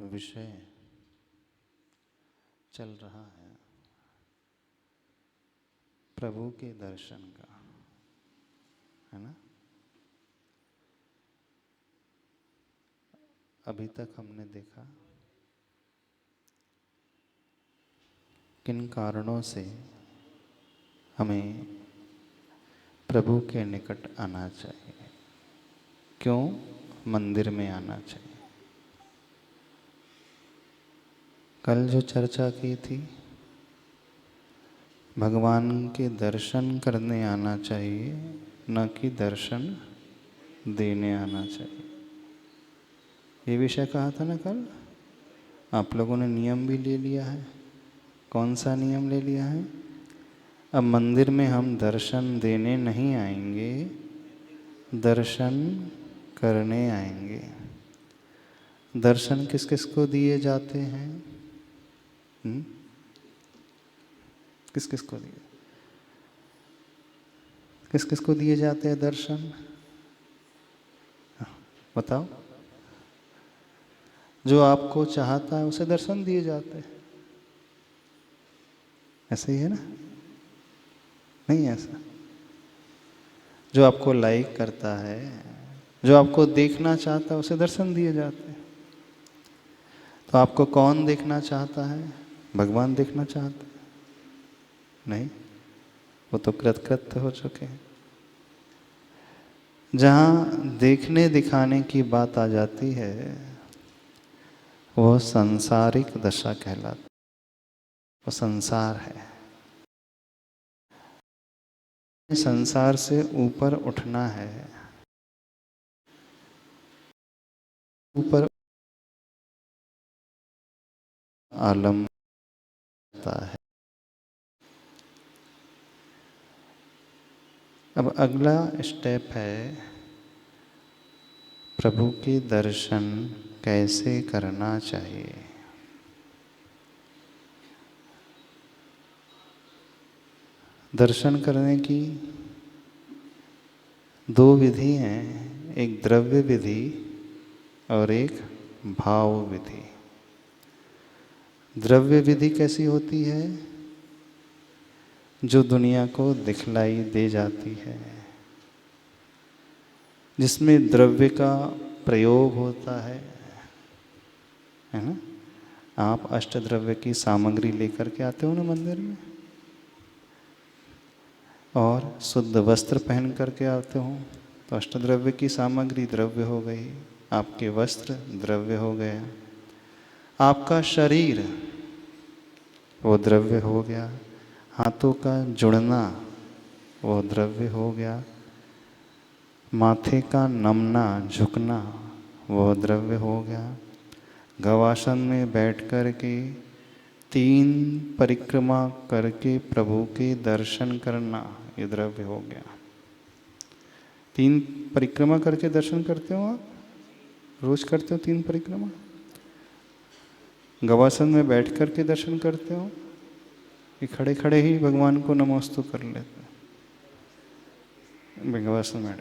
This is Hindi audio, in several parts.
विषय चल रहा है प्रभु के दर्शन का, है ना। अभी तक हमने देखा किन कारणों से हमें प्रभु के निकट आना चाहिए, क्यों मंदिर में आना चाहिए। कल जो चर्चा की थी, भगवान के दर्शन करने आना चाहिए, न कि दर्शन देने आना चाहिए। ये विषय कहा था ना कल। आप लोगों ने नियम भी ले लिया है। कौन सा नियम ले लिया है? अब मंदिर में हम दर्शन देने नहीं आएंगे, दर्शन करने आएंगे। दर्शन किस किस को दिए जाते हैं? किस किस को दिए, किस किस को दिए जाते हैं दर्शन? बताओ। जो आपको चाहता है उसे दर्शन दिए जाते हैं। ऐसे ही है ना? नहीं ऐसा? जो आपको लाइक करता है, जो आपको देखना चाहता है, उसे दर्शन दिए जाते हैं। तो आपको कौन देखना चाहता है? भगवान देखना चाहते हैं? नहीं, वो तो कृतकृत्य हो चुके हैं। जहाँ देखने दिखाने की बात आ जाती है, वो संसारिक दशा कहलाती, वो संसार है। संसार से ऊपर उठना है, ऊपर आलम है। अब अगला स्टेप है प्रभु के दर्शन कैसे करना चाहिए। दर्शन करने की दो विधि हैं, एक द्रव्य विधि और एक भाव विधि। द्रव्य विधि कैसी होती है? जो दुनिया को दिखलाई दे जाती है, जिसमें द्रव्य का प्रयोग होता है ना। आप अष्टद्रव्य की सामग्री लेकर के आते हो ना मंदिर में, और शुद्ध वस्त्र पहन करके आते हो, तो अष्टद्रव्य की सामग्री द्रव्य हो गई, आपके वस्त्र द्रव्य हो गया, आपका शरीर वो द्रव्य हो गया, हाथों का जुड़ना वो द्रव्य हो गया, माथे का नमना झुकना वो द्रव्य हो गया, गवासन में बैठ कर के 3 परिक्रमा करके प्रभु के दर्शन करना ये द्रव्य हो गया। 3 परिक्रमा करके दर्शन करते हो आप? रोज करते हो 3 परिक्रमा? गवासन में बैठ कर के दर्शन करते हो कि खड़े खड़े ही भगवान को नमोस्तु कर लेते हो? गवासन में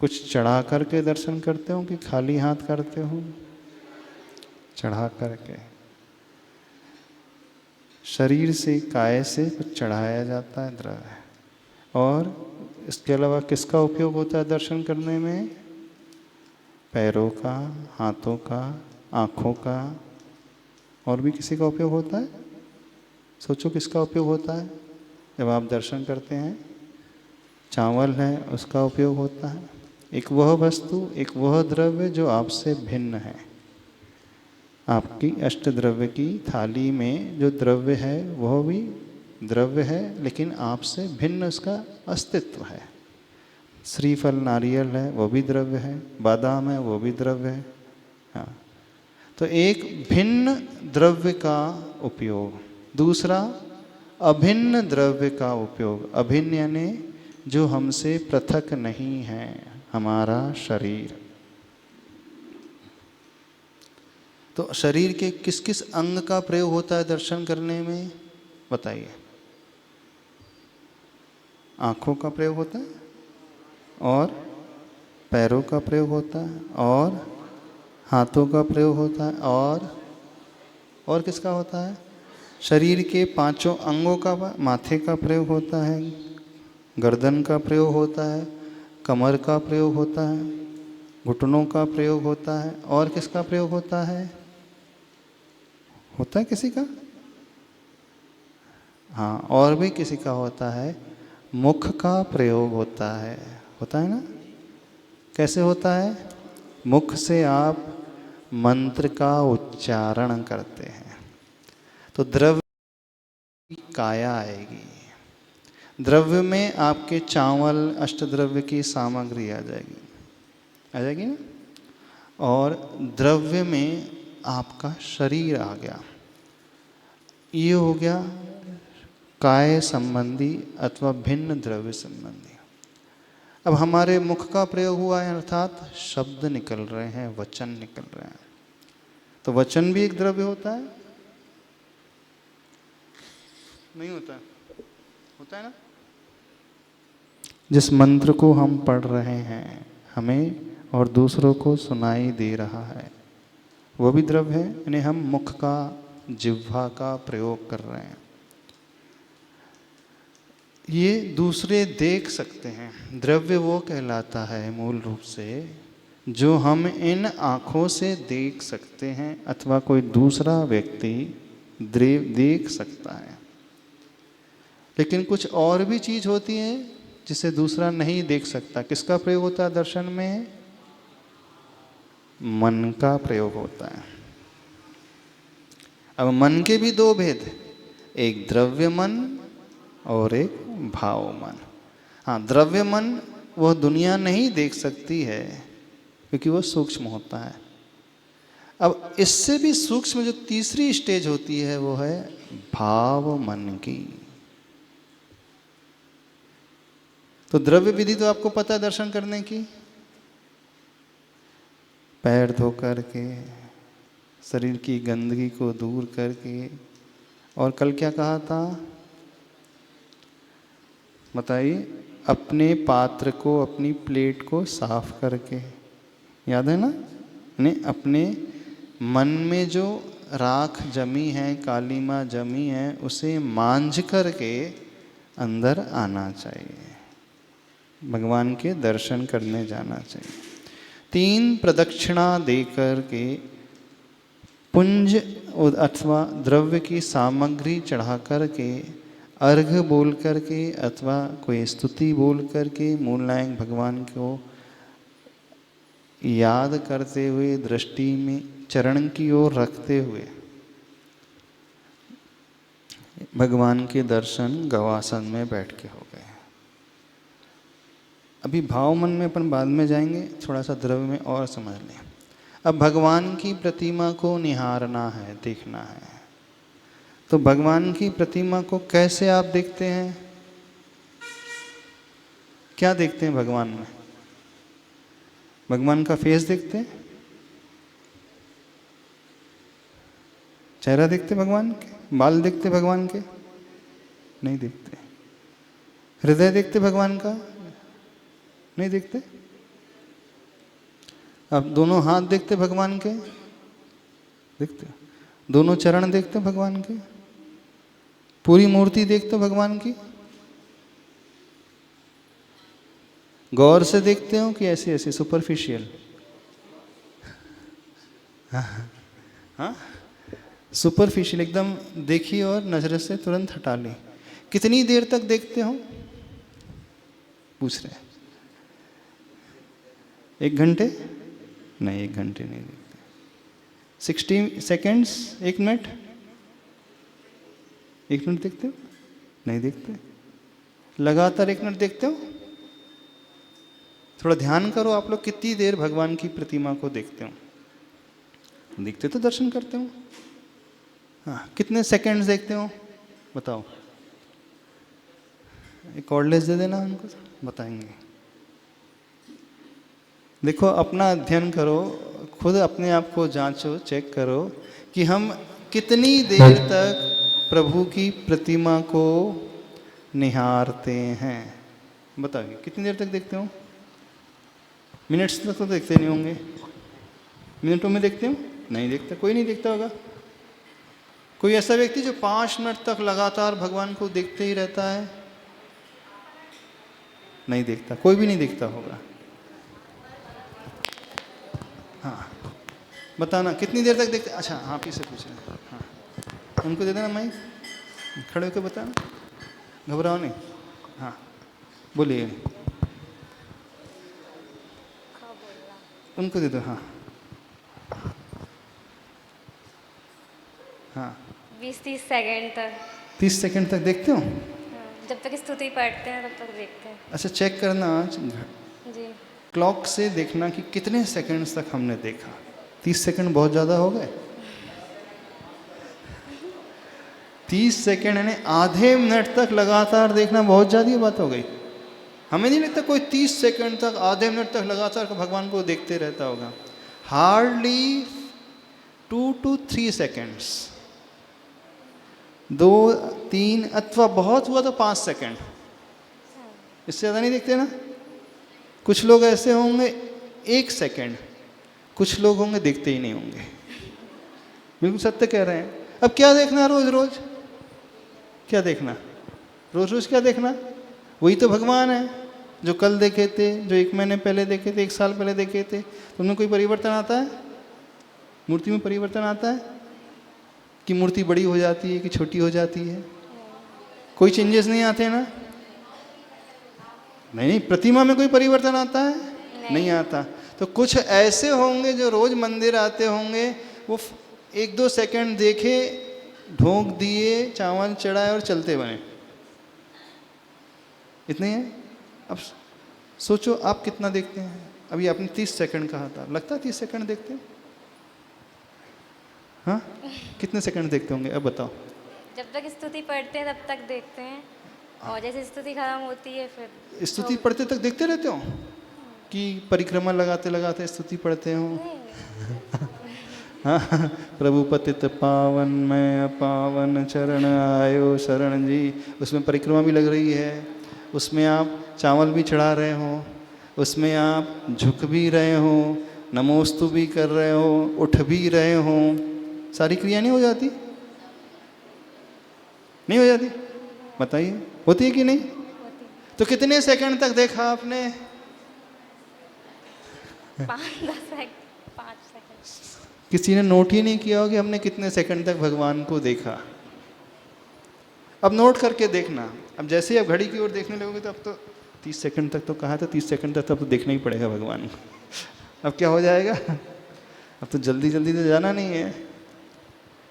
कुछ चढ़ा करके दर्शन करते हो कि खाली हाथ करते हो? चढ़ा करके, शरीर से, काय से कुछ चढ़ाया जाता है द्रव्य। और इसके अलावा किसका उपयोग होता है दर्शन करने में? पैरों का, हाथों का, आँखों का, और भी किसी का उपयोग होता है? सोचो किसका उपयोग होता है जब आप दर्शन करते हैं? चावल है, उसका उपयोग होता है। एक वह वस्तु, एक वह द्रव्य जो आपसे भिन्न है। आपकी अष्टद्रव्य की थाली में जो द्रव्य है वह भी द्रव्य है, लेकिन आपसे भिन्न उसका अस्तित्व है। श्रीफल नारियल है, वो भी द्रव्य है, बादाम है, वो भी द्रव्य है। हाँ, तो एक भिन्न द्रव्य का उपयोग, दूसरा अभिन्न द्रव्य का उपयोग। अभिन्न यानी जो हमसे पृथक नहीं है, हमारा शरीर। तो शरीर के किस किस अंग का प्रयोग होता है दर्शन करने में? बताइए। आँखों का प्रयोग होता है, और पैरों का प्रयोग होता है, और हाथों का प्रयोग होता है, और और किसका होता है? शरीर के पांचों अंगों का, माथे का प्रयोग होता है, गर्दन का प्रयोग होता है, कमर का प्रयोग होता है, घुटनों का प्रयोग होता है, और किसका प्रयोग होता है? होता है किसी का? हाँ, और भी किसी का होता है, मुख का प्रयोग होता है ना? कैसे होता है? मुख से आप मंत्र का उच्चारण करते हैं तो द्रव्य की काया आएगी। द्रव्य में आपके चावल अष्टद्रव्य की सामग्री आ जाएगी ना? और द्रव्य में आपका शरीर आ गया। ये हो गया काय संबंधी अथवा भिन्न द्रव्य संबंधी। अब हमारे मुख का प्रयोग हुआ है, अर्थात शब्द निकल रहे हैं, वचन निकल रहे हैं। तो वचन भी एक द्रव्य होता है? नहीं होता? होता है ना? जिस मंत्र को हम पढ़ रहे हैं हमें और दूसरों को सुनाई दे रहा है, वो भी द्रव्य है। यानी हम मुख का, जिह्वा का प्रयोग कर रहे हैं। ये दूसरे देख सकते हैं। द्रव्य वो कहलाता है मूल रूप से जो हम इन आँखों से देख सकते हैं अथवा कोई दूसरा व्यक्ति देख सकता है। लेकिन कुछ और भी चीज होती है जिसे दूसरा नहीं देख सकता। किसका प्रयोग होता है दर्शन में? मन का प्रयोग होता है। अब मन के भी दो भेद, एक द्रव्य मन और एक भाव मन। हाँ, द्रव्य मन वह दुनिया नहीं देख सकती है क्योंकि वह सूक्ष्म होता है। अब इससे भी सूक्ष्म जो तीसरी स्टेज होती है वो है भाव मन की। तो द्रव्य विधि तो आपको पता है दर्शन करने की, पैर धो करके, शरीर की गंदगी को दूर करके, और कल क्या कहा था बताइए? अपने पात्र को, अपनी प्लेट को साफ करके, याद है ना? ने अपने मन में जो राख जमी है, कालीमा जमी है, उसे मांझ करके अंदर आना चाहिए, भगवान के दर्शन करने जाना चाहिए। 3 प्रदक्षिणा देकर के पुंज अथवा द्रव्य की सामग्री चढ़ा करके, अर्घ बोल करके अथवा कोई स्तुति बोल करके मूलनायक भगवान को याद करते हुए, दृष्टि में चरण की ओर रखते हुए भगवान के दर्शन गवासन में बैठ के हो गए। अभी भाव मन में अपन बाद में जाएंगे, थोड़ा सा द्रव्य में और समझ लें। अब भगवान की प्रतिमा को निहारना है, देखना है। तो भगवान की प्रतिमा को कैसे आप देखते हैं? क्या देखते हैं भगवान में? भगवान का फेस देखते हैं? चेहरा देखते भगवान के? बाल देखते भगवान के? नहीं देखते। हृदय देखते भगवान का? नहीं देखते। अब दोनों हाथ देखते भगवान के? देखते। दोनों चरण देखते भगवान के? पूरी मूर्ति देखते भगवान की? गौर से देखते हो कि ऐसे ऐसे सुपरफिशियल? हाँ, सुपरफिशियल एकदम देखी और नजर से तुरंत हटा ली। कितनी देर तक देखते हो? पूछ रहे। 1 घंटे? नहीं, 1 घंटे नहीं देखते। 60 सेकेंड्स, 1 मिनट? 1 मिनट देखते हो? नहीं देखते। लगातार 1 मिनट देखते हो? थोड़ा ध्यान करो आप लोग, कितनी देर भगवान की प्रतिमा को देखते हो? देखते तो दर्शन करते हो। हाँ, कितने सेकंड्स देखते हो बताओ? एक कॉर्डलेस दे देना उनको, बताएंगे। देखो, अपना अध्ययन करो, खुद अपने आप को जांचो, चेक करो कि हम कितनी देर तक प्रभु की प्रतिमा को निहारते हैं। बताइए, कितनी देर तक देखते हो? मिनट्स तक तो देखते नहीं होंगे। मिनटों में देखते हो? नहीं देखते। कोई नहीं देखता होगा। कोई ऐसा व्यक्ति जो 5 मिनट तक लगातार भगवान को देखते ही रहता है? नहीं देखता, कोई भी नहीं देखता होगा। हाँ, बताना कितनी देर तक देखते? अच्छा, हाँ, पीछे पूछ रहे हैं। हाँ, उनको दे देना माइक, खड़े होकर बताना, घबराओ नहीं। हाँ, बोलिए, उनको दे दो। हाँ हाँ, 20-30 सेकंड तक। 30 सेकंड तक देखते हो? हाँ, जब तक स्तुति पढ़ते हैं तब तक देखते हैं। अच्छा, चेक करना आज जी। क्लॉक से देखना कि कितने सेकंड्स तक हमने देखा। 30 सेकंड बहुत ज़्यादा हो गए। 30 सेकंड यानी आधे मिनट तक लगातार देखना बहुत ज़्यादा बात हो गई। हमें नहीं लगता कोई 30 सेकंड तक, आधे मिनट तक लगातार भगवान को देखते रहता होगा। हार्डली 2 to 3 सेकंड्स, 2-3 अथवा बहुत हुआ तो 5 सेकंड, इससे ज़्यादा नहीं देखते ना। कुछ लोग ऐसे होंगे 1 सेकंड, कुछ लोग होंगे देखते ही नहीं होंगे। बिल्कुल सत्य कह रहे हैं। अब क्या देखना रोज रोज? क्या देखना रोज रोज? क्या देखना? वही तो भगवान है जो कल देखे थे, जो 1 महीने पहले देखे थे, 1 साल पहले देखे थे। तुमने कोई परिवर्तन आता है? मूर्ति में परिवर्तन आता है कि मूर्ति बड़ी हो जाती है कि छोटी हो जाती है? कोई चेंजेस नहीं आते ना? नहीं, प्रतिमा में कोई परिवर्तन आता है? नहीं आता। तो कुछ ऐसे होंगे जो रोज मंदिर आते होंगे, वो 1-2 सेकंड देखे, ढोक दिए, चावल चढ़ाए और चलते बने, इतने हैं। अब सोचो आप कितना देखते हैं। अभी आपने 30 सेकंड कहा था, लगता है 30 सेकंड देखते हैं? हाँ, कितने सेकंड देखते होंगे अब बताओ? जब तक स्तुति पढ़ते हैं तब तक देखते हैं, और जैसे स्तुति खत्म होती है फिर। स्तुति पढ़ते तक देखते रहते हो कि परिक्रमा लगाते लगाते स्तुति पढ़ते हो? हाँ, प्रभु पतित पावन मैं अपावन चरण आयो शरण जी, उसमें परिक्रमा भी लग रही है, उसमें आप चावल भी चढ़ा रहे हो, उसमें आप झुक भी रहे हो, नमोस्तु भी कर रहे हो, उठ भी रहे हो। सारी क्रिया नहीं हो जाती? नहीं हो जाती? बताइए, होती है कि नहीं? तो कितने सेकंड तक देखा आपने? 5 सेकंड। किसी ने नोट ही नहीं किया हो कि हमने कितने सेकंड तक भगवान को देखा। अब नोट करके देखना। अब जैसे ही आप घड़ी की ओर देखने लगोगे तो अब तो 30 सेकंड तक तो कहा था, 30 सेकंड तक तो देखना ही पड़ेगा भगवान को। अब क्या हो जाएगा? अब तो जल्दी जल्दी तो जाना नहीं है।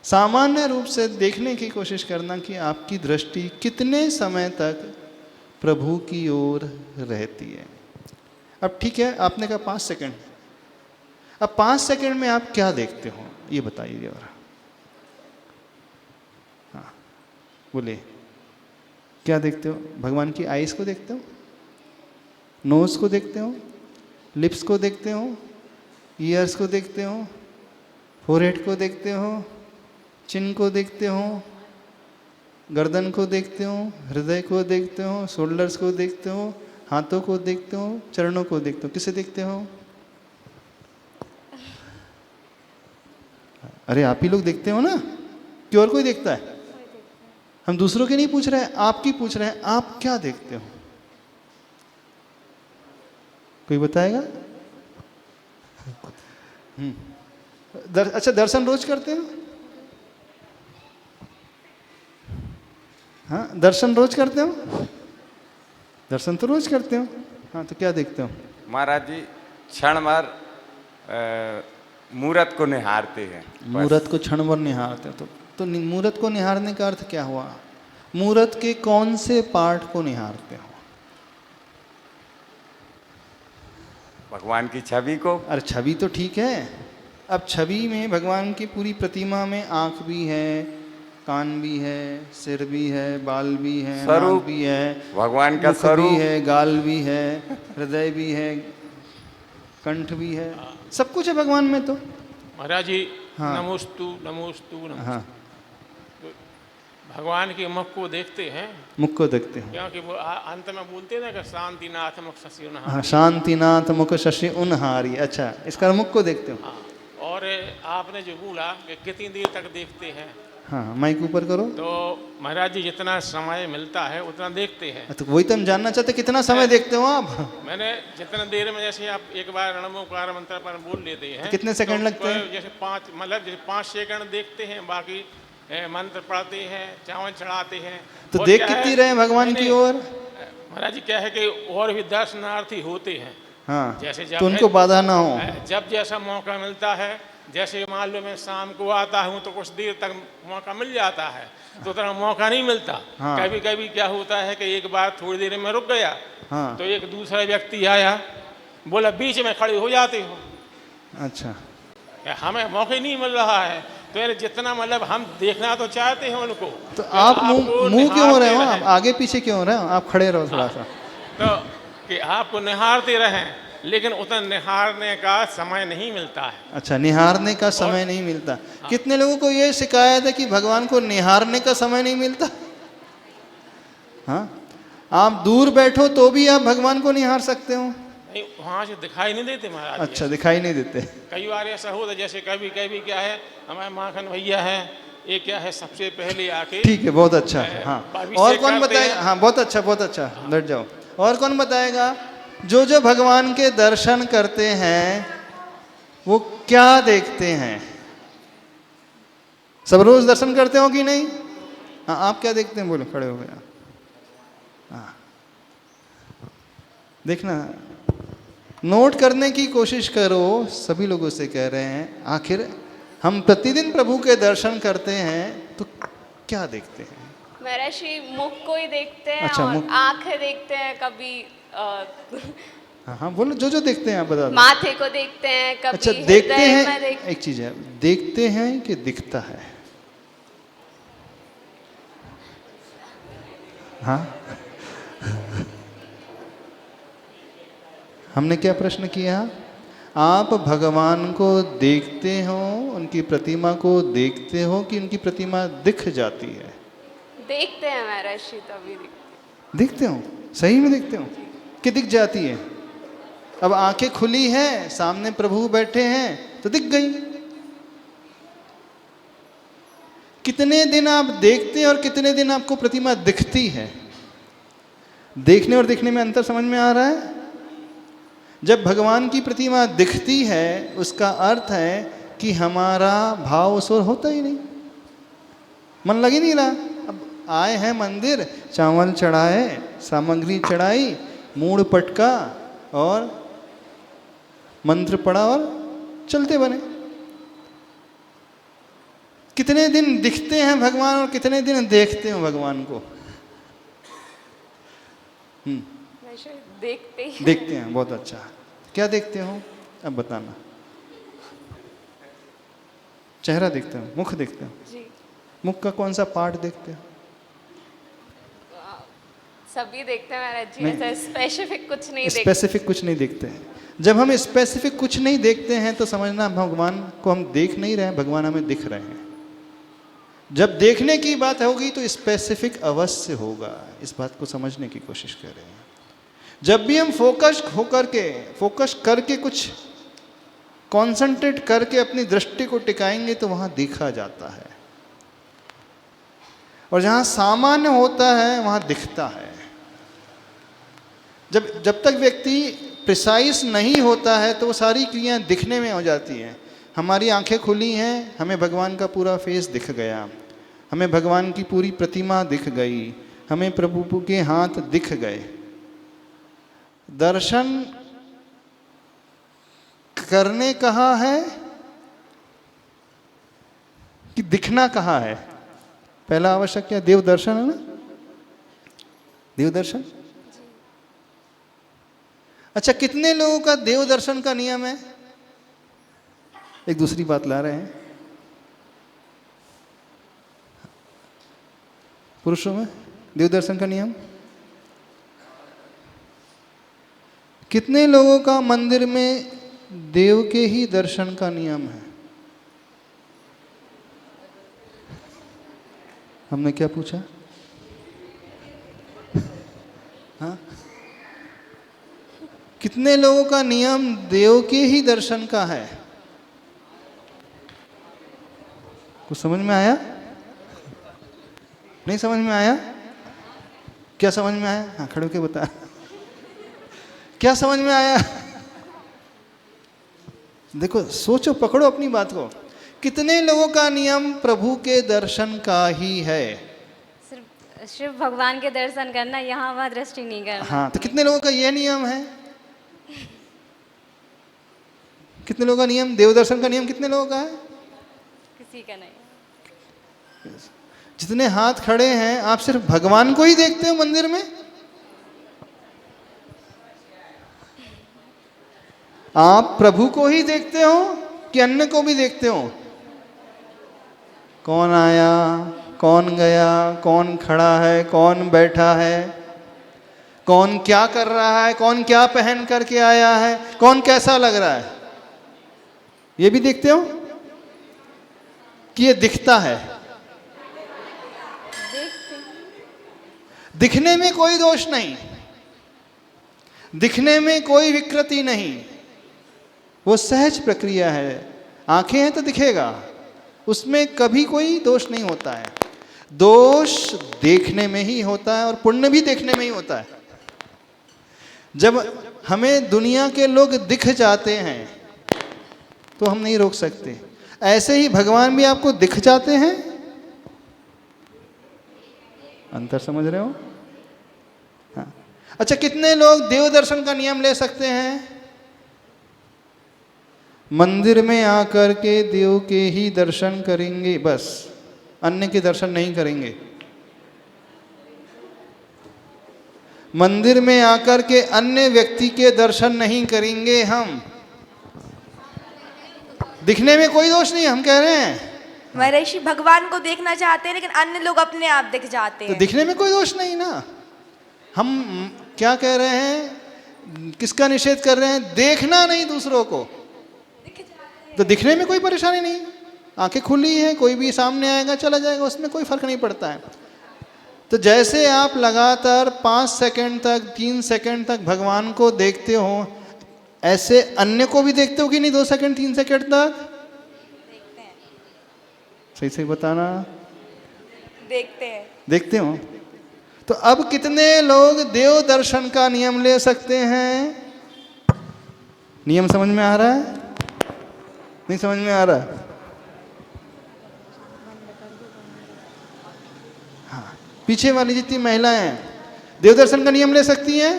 सामान्य रूप से देखने की कोशिश करना कि आपकी दृष्टि कितने समय तक प्रभु की ओर रहती है। अब ठीक है, आपने कहा 5 सेकंड। अब 5 सेकंड में आप क्या देखते हो ये बताइए जरा। हाँ, बोलिए, क्या देखते हो? भगवान की आईज को देखते हो, नोज को देखते हो, लिप्स को देखते हो, ईयर्स को देखते हो, फोरहेड को देखते हो, चिन को देखते हो, गर्दन को देखते हो, हृदय को देखते हो, शोल्डर्स को देखते हो, हाथों को देखते हो, चरणों को देखते हो। किसे देखते हो? अरे आप ही लोग देखते हो ना, कि और कोई देखता है? हम दूसरों के नहीं पूछ रहे हैं, आपकी पूछ रहे हैं। आप क्या देखते हो? कोई बताएगा? अच्छा, दर्शन रोज करते हो? हाँ, दर्शन रोज करते हो? दर्शन तो रोज करते हो। हाँ, तो क्या देखते हो? महाराज जी क्षण भर मूरत को निहारते हैं। मूरत को क्षण भर निहारते हो तो मूरत को निहारने का अर्थ क्या हुआ? मूरत के कौन से पार्ट को निहारते हो? भगवान की छवि को। अरे छवि तो ठीक है। अब छवि में भगवान की पूरी प्रतिमा में आँख भी है, कान भी है, सिर भी है, बाल भी है, नाक भी है, भगवान का मुख स्वरूप भी है, गाल भी है, हृदय भी है, कंठ भी है, सब कुछ है भगवान में। तो महाराज जी, हाँ। नमोस्तु नमोस्तु नमोस्तु। हाँ, तो भगवान के मुख को देखते हैं, मुख को देखते हो। क्योंकि वो अंत में बोलते हैं ना कि शांतिनाथ मुख शशि उन्हारी। हाँ, शांतिनाथ मुख शशि उन्हारी। अच्छा, इसका मुख को देखते हो। हाँ, और आपने जो बोला कि कितनी देर तक देखते हैं, हाँ माइक ऊपर करो। तो महाराज जी जितना समय मिलता है उतना देखते हैं। तो वही तो हम जानना चाहते, कितना समय देखते हो आप? मैंने जितना देर में, जैसे आप एक बार रणमोकार मंत्र पर बोल लेते हैं तो कितने सेकंड लगते हैं? जैसे 5, मतलब जैसे 5 सेकंड देखते हैं, बाकी मंत्र पढ़ते हैं, चावल चढ़ाते हैं। तो और देख क्या कितनी है, रहे भगवान की ओर? महाराज जी क्या है कि और भी दर्शनार्थी होते हैं। हाँ, जैसे तो उनको बाधा ना हो। जब जैसा मौका मिलता है, जैसे मान लो मैं शाम को आता हूँ तो कुछ देर तक मौका मिल जाता है, तो उतना मौका नहीं मिलता। हाँ। कभी कभी क्या होता है कि एक बार थोड़ी देर में रुक गया, हाँ। तो एक दूसरा व्यक्ति आया, बोला बीच में खड़े हो जाते हो। अच्छा, हमें मौका ही नहीं मिल रहा है, तो यार जितना मतलब हम देखना तो चाहते हैं उनको। तो आप मुंह क्यों हो रहे हो? आप हैं। आगे पीछे क्यों हो रहे हो? आप खड़े रहो थोड़ा सा। तो कि आपको निहारते रहें, लेकिन उतना निहारने का समय नहीं मिलता है। अच्छा, निहारने का समय नहीं मिलता। कितने लोगों को ये शिकायत है कि भगवान को निहारने का समय नहीं मिलता? हाँ, आप दूर बैठो तो भी आप भगवान को निहार सकते हो। नहीं, वहाँ से दिखाई नहीं देते महाराज। अच्छा, दिखाई नहीं देते। कई बार ऐसा होता है, जैसे कभी कभी क्या है, हमारे माखन भैया है, ये क्या है सबसे पहले आके। ठीक है, बहुत अच्छा। हाँ, भविष्य और कौन करते बताएगा? हैं। हाँ, बहुत अच्छा, बहुत अच्छा, बैठ जाओ। और कौन बताएगा जो जो भगवान के दर्शन करते हैं वो क्या देखते हैं? सब रोज दर्शन करते हो कि नहीं? हाँ, आप क्या देखते हैं? बोलो, खड़े हो गए। हाँ, देखना, नोट करने की कोशिश करो। सभी लोगों से कह रहे हैं, आखिर हम प्रतिदिन प्रभु के दर्शन करते हैं तो क्या देखते हैं? महाराज श्री मुख को ही देखते हैं। अच्छा, और मुख। आंखें देखते हैं, कभी हाँ हाँ, बोलो, जो जो देखते हैं आप बता दो। माथे को देखते हैं, कभी अच्छा, देखते हृदय में हैं, एक चीज है, देखते हैं कि दिखता है? हाँ, हमने क्या प्रश्न किया? आप भगवान को देखते हो, उनकी प्रतिमा को देखते हो कि उनकी प्रतिमा दिख जाती है? देखते हैं महाराज श्री, तभी देखते हो, सही में देखते हो कि दिख जाती है? अब आंखें खुली हैं, सामने प्रभु बैठे हैं तो दिख गई। कितने दिन आप देखते हैं और कितने दिन आपको प्रतिमा दिखती है? देखने और दिखने में अंतर समझ में आ रहा है? जब भगवान की प्रतिमा दिखती है उसका अर्थ है कि हमारा भाव उस ओर होता ही नहीं, मन लग ही नहीं रहा। अब आए हैं मंदिर, चावल चढ़ाए, सामग्री चढ़ाई, मूड़ पटका और मंत्र पढ़ा और चलते बने। कितने दिन दिखते हैं भगवान और कितने दिन देखते हो भगवान को? देखते ही देखते हैं, बहुत अच्छा। क्या देखते हो अब बताना? चेहरा देखते हो, मुख देखते हो? जी, मुख का कौन सा पार्ट देखते हो? सभी देखते हैं महाराज जी, नहीं। ऐसा स्पेसिफिक कुछ नहीं देखते। स्पेसिफिक कुछ नहीं देखते हैं। जब हम स्पेसिफिक कुछ नहीं देखते हैं तो समझना भगवान को हम देख नहीं रहे हैं, भगवान हमें दिख रहे हैं। जब देखने की बात होगी तो स्पेसिफिक अवश्य होगा, इस बात को समझने की कोशिश करें। जब भी हम फोकस करके कुछ कंसंट्रेट करके अपनी दृष्टि को टिकाएंगे तो वहां देखा जाता है, और जहां सामान्य होता है वहां दिखता है। जब तक व्यक्ति प्रिसाइज नहीं होता है तो वो सारी क्रियाएं दिखने में हो जाती हैं। हमारी आंखें खुली हैं, हमें भगवान का पूरा फेस दिख गया, हमें भगवान की पूरी प्रतिमा दिख गई, हमें प्रभु के हाथ दिख गए। दर्शन करने कहाँ है कि दिखना कहाँ है? पहला आवश्यक क्या? देव दर्शन है ना, देव दर्शन। अच्छा, कितने लोगों का देव दर्शन का नियम है? एक दूसरी बात ला रहे हैं, पुरुषों में देव दर्शन का नियम कितने लोगों का मंदिर में देव के ही दर्शन का नियम है? हमने क्या पूछा? हाँ, कितने लोगों का नियम देव के ही दर्शन का है? कुछ समझ में आया? नहीं समझ में आया? क्या समझ में आया? हाँ, खड़े होके बता। क्या समझ में आया? देखो, सोचो, पकड़ो अपनी बात को। कितने लोगों का नियम प्रभु के दर्शन का ही है? सिर्फ भगवान के दर्शन करना, यहाँ वहाँ दृष्टि नहीं करना। हाँ, तो कितने लोगों का यह नियम है? कितने लोगों का नियम, देव दर्शन का नियम कितने लोगों का है? किसी का नहीं। जितने हाथ खड़े हैं, आप सिर्फ भगवान को ही देखते हो मंदिर में? आप प्रभु को ही देखते हो कि अन्य को भी देखते हो? कौन आया, कौन गया, कौन खड़ा है, कौन बैठा है, कौन क्या कर रहा है, कौन क्या पहन करके आया है, कौन कैसा लग रहा है, ये भी देखते हो कि ये दिखता है? दिखने में कोई दोष नहीं, दिखने में कोई विकृति नहीं, वो सहज प्रक्रिया है। आंखें हैं तो दिखेगा, उसमें कभी कोई दोष नहीं होता है। दोष देखने में ही होता है और पुण्य भी देखने में ही होता है। जब हमें दुनिया के लोग दिख जाते हैं तो हम नहीं रोक सकते, ऐसे ही भगवान भी आपको दिख जाते हैं। अंतर समझ रहे हो? हाँ। अच्छा, कितने लोग देव दर्शन का नियम ले सकते हैं? मंदिर में आकर के देव के ही दर्शन करेंगे, बस, अन्य के दर्शन नहीं करेंगे। मंदिर में आकर के अन्य व्यक्ति के दर्शन नहीं करेंगे हम। दिखने में कोई दोष नहीं, हम कह रहे हैं महर्षि भगवान को देखना चाहते हैं लेकिन अन्य लोग अपने आप दिख जाते हैं। तो दिखने में कोई दोष नहीं ना। हम क्या कह रहे हैं, किसका निषेध कर रहे हैं? देखना नहीं दूसरों को, तो दिखने में कोई परेशानी नहीं। आंखें खुली हैं, कोई भी सामने आएगा चला जाएगा, उसमें कोई फर्क नहीं पड़ता है। तो जैसे आप लगातार 5 सेकंड तक, 3 सेकंड तक भगवान को देखते हो, ऐसे अन्य को भी देखते हो कि नहीं? 2 सेकंड 3 सेकंड तक देखते हैं। सही सही बताना। देखते हैं। देखते हो? तो अब कितने लोग देव दर्शन का नियम ले सकते हैं? नियम समझ में आ रहा है? नहीं समझ में आ रहा? हाँ, पीछे वाली जितनी महिलाएं हैं देव दर्शन का नियम ले सकती हैं?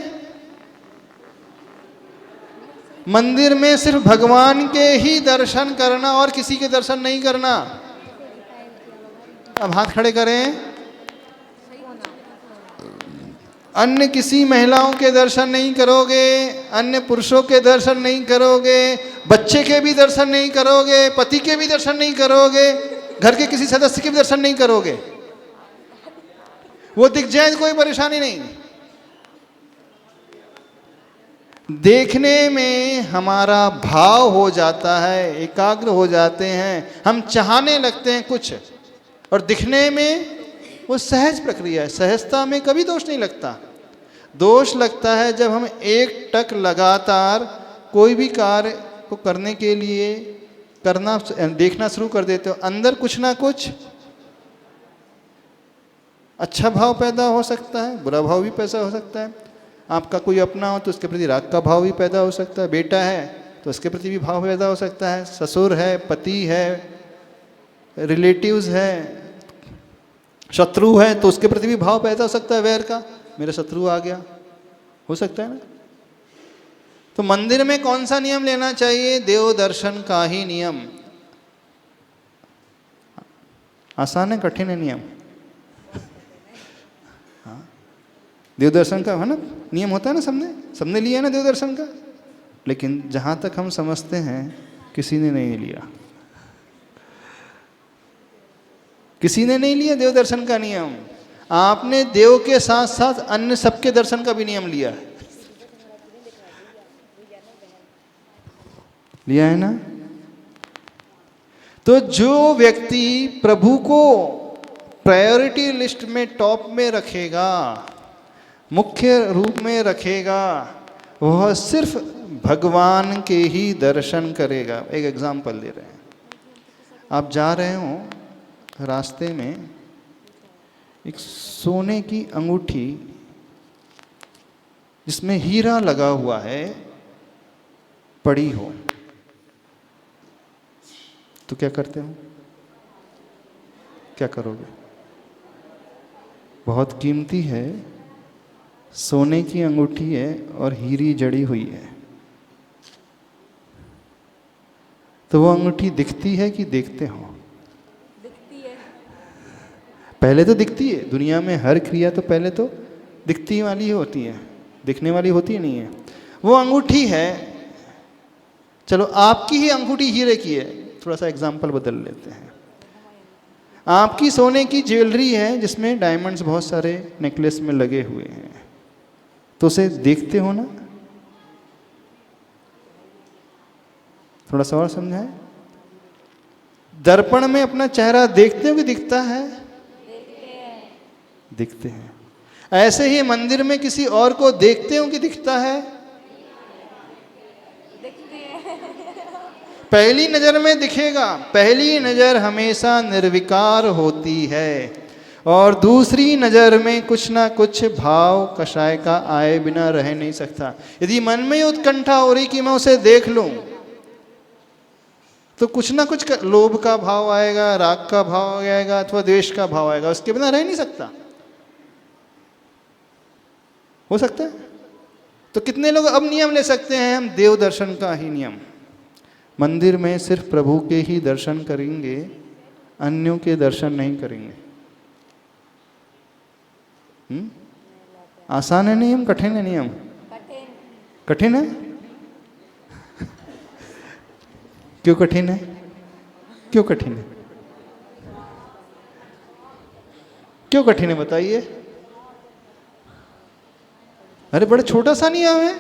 मंदिर में सिर्फ भगवान के ही दर्शन करना और किसी के दर्शन नहीं करना। अब हाथ खड़े करें। अन्य किसी महिलाओं के दर्शन नहीं करोगे, अन्य पुरुषों के दर्शन नहीं करोगे, बच्चे के भी दर्शन नहीं करोगे, पति के भी दर्शन नहीं करोगे, घर के किसी सदस्य के भी दर्शन नहीं करोगे। वो दिख जाए कोई परेशानी नहीं। देखने में हमारा भाव हो जाता है, एकाग्र हो जाते हैं, हम चाहने लगते हैं कुछ, और दिखने में वो सहज प्रक्रिया है। सहजता में कभी दोष नहीं लगता। दोष लगता है जब हम एक टक लगातार कोई भी कार्य को करने के लिए करना, देखना शुरू कर देते हो, अंदर कुछ ना कुछ अच्छा भाव पैदा हो सकता है, बुरा भाव भी पैदा हो सकता है। आपका कोई अपना हो तो उसके प्रति राग का भाव भी पैदा हो सकता है, बेटा है तो उसके प्रति भी भाव पैदा हो सकता है, ससुर है, पति है, रिलेटिव्स है, शत्रु है तो उसके प्रति भी भाव पैदा हो सकता है, वैर का, मेरा शत्रु आ गया, हो सकता है ना। तो मंदिर में कौन सा नियम लेना चाहिए? देव दर्शन का ही नियम। आसान है, कठिन है नियम? हाँ, देव दर्शन का है ना नियम होता है ना, सबने लिया है ना देव दर्शन का। लेकिन जहां तक हम समझते हैं किसी ने नहीं लिया, किसी ने नहीं लिया देव दर्शन का नियम। आपने देव के साथ साथ अन्य सबके दर्शन का भी नियम लिया है ना। तो जो व्यक्ति प्रभु को प्रायोरिटी लिस्ट में टॉप में रखेगा, मुख्य रूप में रखेगा, वह सिर्फ भगवान के ही दर्शन करेगा। एक एग्जाम्पल दे रहे हैं। आप जा रहे हो रास्ते में, एक सोने की अंगूठी जिसमें हीरा लगा हुआ है पड़ी हो, तो क्या करते हो? क्या करोगे? बहुत कीमती है, सोने की अंगूठी है और हीरी जड़ी हुई है, तो वो अंगूठी दिखती है कि देखते हो? दिखती है। पहले तो दिखती है। दुनिया में हर क्रिया तो पहले तो दिखती वाली ही होती है, दिखने वाली होती नहीं है। वो अंगूठी है, चलो आपकी ही अंगूठी हीरे की है, थोड़ा सा एग्जाम्पल बदल लेते हैं। आपकी सोने की ज्वेलरी है जिसमें डायमंड्स बहुत सारे नेकलेस में लगे हुए हैं, तो उसे देखते हो ना? थोड़ा सा और समझाएं। दर्पण में अपना चेहरा देखते हो कि दिखता है? दिखते हैं। ऐसे ही मंदिर में किसी और को देखते हो कि दिखता है? पहली नजर में दिखेगा। पहली नजर हमेशा निर्विकार होती है और दूसरी नजर में कुछ ना कुछ भाव कषाय का आए बिना रह नहीं सकता। यदि मन में उत्कंठा हो रही कि मैं उसे देख लूं, तो कुछ ना कुछ लोभ का भाव आएगा, राग का भाव आएगा अथवा द्वेष का भाव आएगा, उसके बिना रह नहीं सकता। हो सकता है? तो कितने लोग अब नियम ले सकते हैं हम देव दर्शन का ही नियम, मंदिर में सिर्फ प्रभु के ही दर्शन करेंगे, अन्यों के दर्शन नहीं करेंगे। आसान है नियम, कठिन है नियम? कठिन है। क्यों कठिन है? क्यों कठिन है? क्यों कठिन है बताइए? अरे बड़ा छोटा सा नियम है।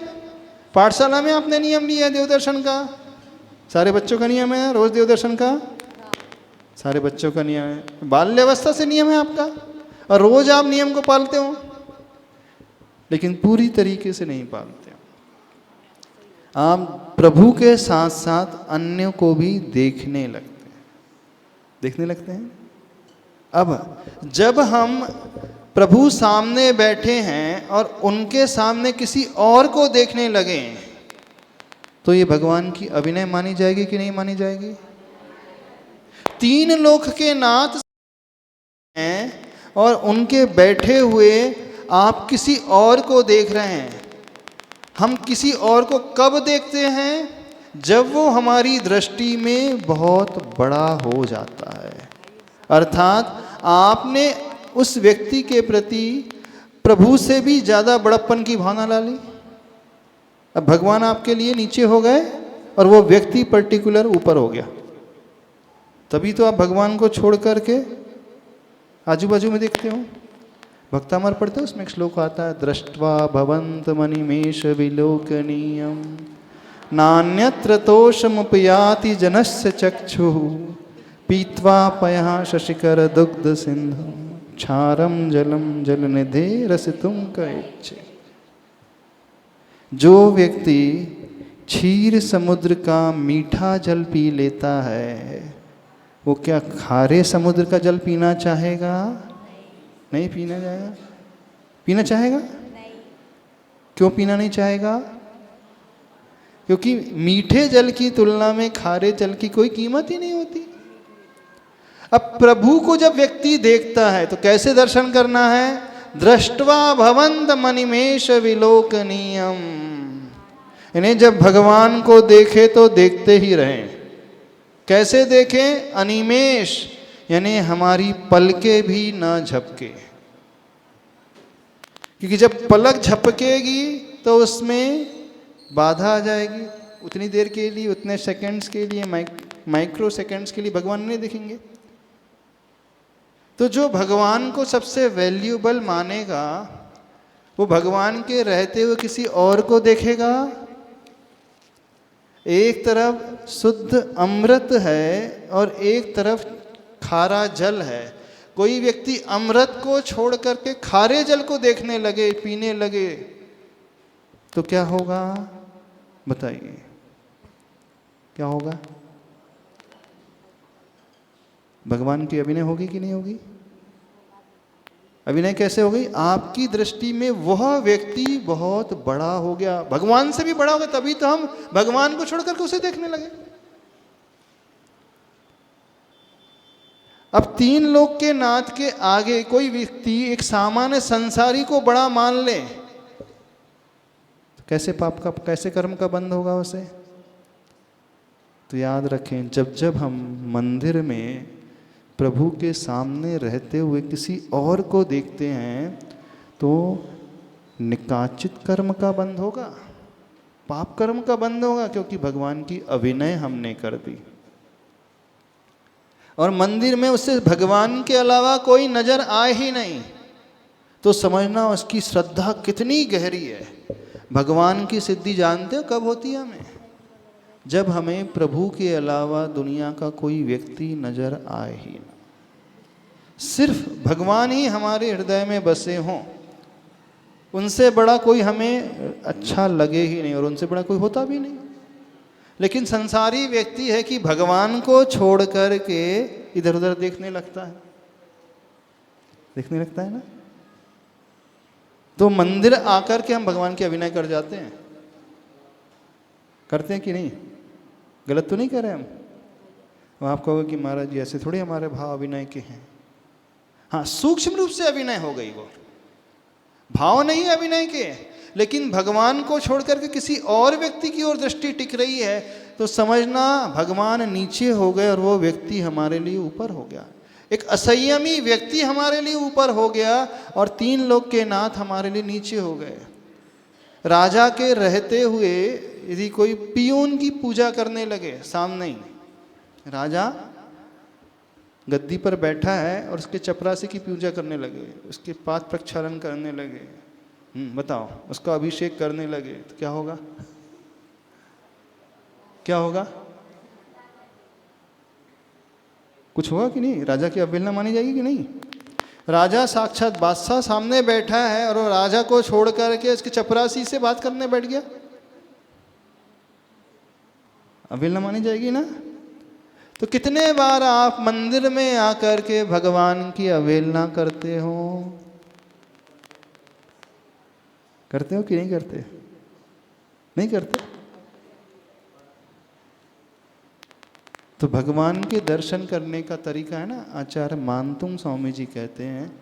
पाठशाला में आपने नियम लिया है देव दर्शन का, सारे बच्चों का नियम है रोज देव दर्शन का, सारे बच्चों का नियम है, बाल्यावस्था से नियम है आपका, और रोज आप नियम को पालते हो, लेकिन पूरी तरीके से नहीं पालते हो। आप प्रभु के साथ साथ अन्यों को भी देखने लगते हैं। अब जब हम प्रभु सामने बैठे हैं और उनके सामने किसी और को देखने लगे, तो ये भगवान की अभिनय मानी जाएगी कि नहीं मानी जाएगी? तीन लोक के नाथ हैं और उनके बैठे हुए आप किसी और को देख रहे हैं। हम किसी और को कब देखते हैं? जब वो हमारी दृष्टि में बहुत बड़ा हो जाता है, अर्थात आपने उस व्यक्ति के प्रति प्रभु से भी ज्यादा बड़प्पन की भावना ला ली। अब भगवान आपके लिए नीचे हो गए और वो व्यक्ति पर्टिकुलर ऊपर हो गया, तभी तो आप भगवान को छोड़ करके आजू बाजू में देखते हो। भक्तामर पढ़ते हो, उसमें एक श्लोक आता है, दृष्ट्वा भवंत मणिमेष विलोकनीयम नान्यत्र तोषमुपयाति जनस्य चक्षुः पीत्वा पयः शशिकर दुग्ध सिंधु क्षारम जलम जलनिधे रसितुम कैच्छे। जो व्यक्ति क्षीर समुद्र का मीठा जल पी लेता है, वो क्या खारे समुद्र का जल पीना चाहेगा? नहीं पीना जाएगा। पीना चाहेगा? नहीं। क्यों पीना नहीं चाहेगा? क्योंकि मीठे जल की तुलना में खारे जल की कोई कीमत ही नहीं होती। अब प्रभु को जब व्यक्ति देखता है तो कैसे दर्शन करना है? दृष्ट्वा भवंत मणिमेष विलोकनीयम, यानी जब भगवान को देखे तो देखते ही रहें। कैसे देखें? अनिमेष, यानी हमारी पलकें भी ना झपके, क्योंकि जब पलक झपकेगी तो उसमें बाधा आ जाएगी। उतनी देर के लिए, उतने सेकंड्स के लिए, माइक्रो सेकंड्स के लिए भगवान नहीं दिखेंगे। तो जो भगवान को सबसे वैल्यूएबल मानेगा, वो भगवान के रहते हुए किसी और को देखेगा। एक तरफ शुद्ध अमृत है और एक तरफ खारा जल है। कोई व्यक्ति अमृत को छोड़ करके खारे जल को देखने लगे, पीने लगे, तो क्या होगा बताइए? क्या होगा? भगवान की अभिनय होगी कि नहीं होगी? अभिनय कैसे हो गई? आपकी दृष्टि में वह व्यक्ति बहुत बड़ा हो गया, भगवान से भी बड़ा हो गया, तभी तो हम भगवान को छोड़ करके उसे देखने लगे। अब तीन लोक के नाथ के आगे कोई व्यक्ति एक सामान्य संसारी को बड़ा मान ले तो कैसे पाप का, कैसे कर्म का बंध होगा उसे? तो याद रखें, जब जब हम मंदिर में प्रभु के सामने रहते हुए किसी और को देखते हैं तो निकाचित कर्म का बंध होगा, पाप कर्म का बंध होगा, क्योंकि भगवान की अभिनय हमने कर दी। और मंदिर में उससे भगवान के अलावा कोई नजर आए ही नहीं तो समझना उसकी श्रद्धा कितनी गहरी है। भगवान की सिद्धि जानते हो कब होती है हमें? जब हमें प्रभु के अलावा दुनिया का कोई व्यक्ति नजर आए ही ना, सिर्फ भगवान ही हमारे हृदय में बसे हों, उनसे बड़ा कोई हमें अच्छा लगे ही नहीं और उनसे बड़ा कोई होता भी नहीं। लेकिन संसारी व्यक्ति है कि भगवान को छोड़ कर के इधर उधर देखने लगता है, देखने लगता है ना। तो मंदिर आकर के हम भगवान के अभिनय कर जाते हैं, करते हैं कि नहीं? गलत तो नहीं कर रहे हम? आप कहोगे कि महाराज जी ऐसे थोड़ी हमारे भाव अभिनय के हैं। हाँ, सूक्ष्म रूप से अभिनय हो गई, वो भाव नहीं अभिनय के, लेकिन भगवान को छोड़ करके किसी और व्यक्ति की ओर दृष्टि टिक रही है तो समझना भगवान नीचे हो गए और वो व्यक्ति हमारे लिए ऊपर हो गया। एक असंयमी व्यक्ति हमारे लिए ऊपर हो गया और तीन लोक के नाथ हमारे लिए नीचे हो गए। राजा के रहते हुए यदि कोई पियून की पूजा करने लगे, सामने ही राजा गद्दी पर बैठा है और उसके चपरासी की पूजा करने लगे, उसके पाद प्रक्षालन करने लगे, बताओ, उसका अभिषेक करने लगे तो क्या होगा? क्या होगा? कुछ होगा कि नहीं? राजा की अवहेलना मानी जाएगी कि नहीं? राजा साक्षात बादशाह सामने बैठा है और वो राजा को छोड़ करके उसके चपरासी से बात करने बैठ गया, अवहेलना मानी जाएगी ना। तो कितने बार आप मंदिर में आकर के भगवान की अवहेलना करते हो? करते हो कि नहीं करते? नहीं करते। तो भगवान के दर्शन करने का तरीका है ना, आचार्य मानतुंग स्वामी जी कहते हैं,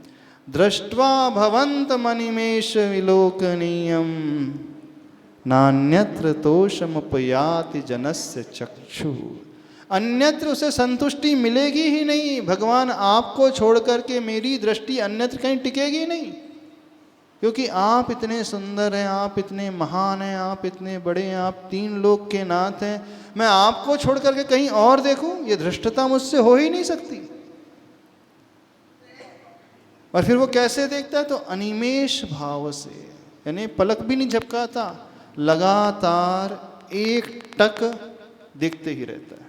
दृष्ट्वा भवंत मनिमेष विलोकनीयम नान्यत्र तोषमुपयाति जनस्य चक्षु। अन्यत्र उसे संतुष्टि मिलेगी ही नहीं, भगवान आपको छोड़ करके मेरी दृष्टि अन्यत्र कहीं टिकेगी नहीं, क्योंकि आप इतने सुंदर हैं, आप इतने महान हैं, आप इतने बड़े हैं, आप तीन लोक के नाथ हैं। मैं आपको छोड़ करके कहीं और देखूं, ये धृष्टता मुझसे हो ही नहीं सकती। और फिर वो कैसे देखता है? तो अनिमेष भाव से, यानी पलक भी नहीं झपकाता, लगातार एक टक देखते ही रहता है।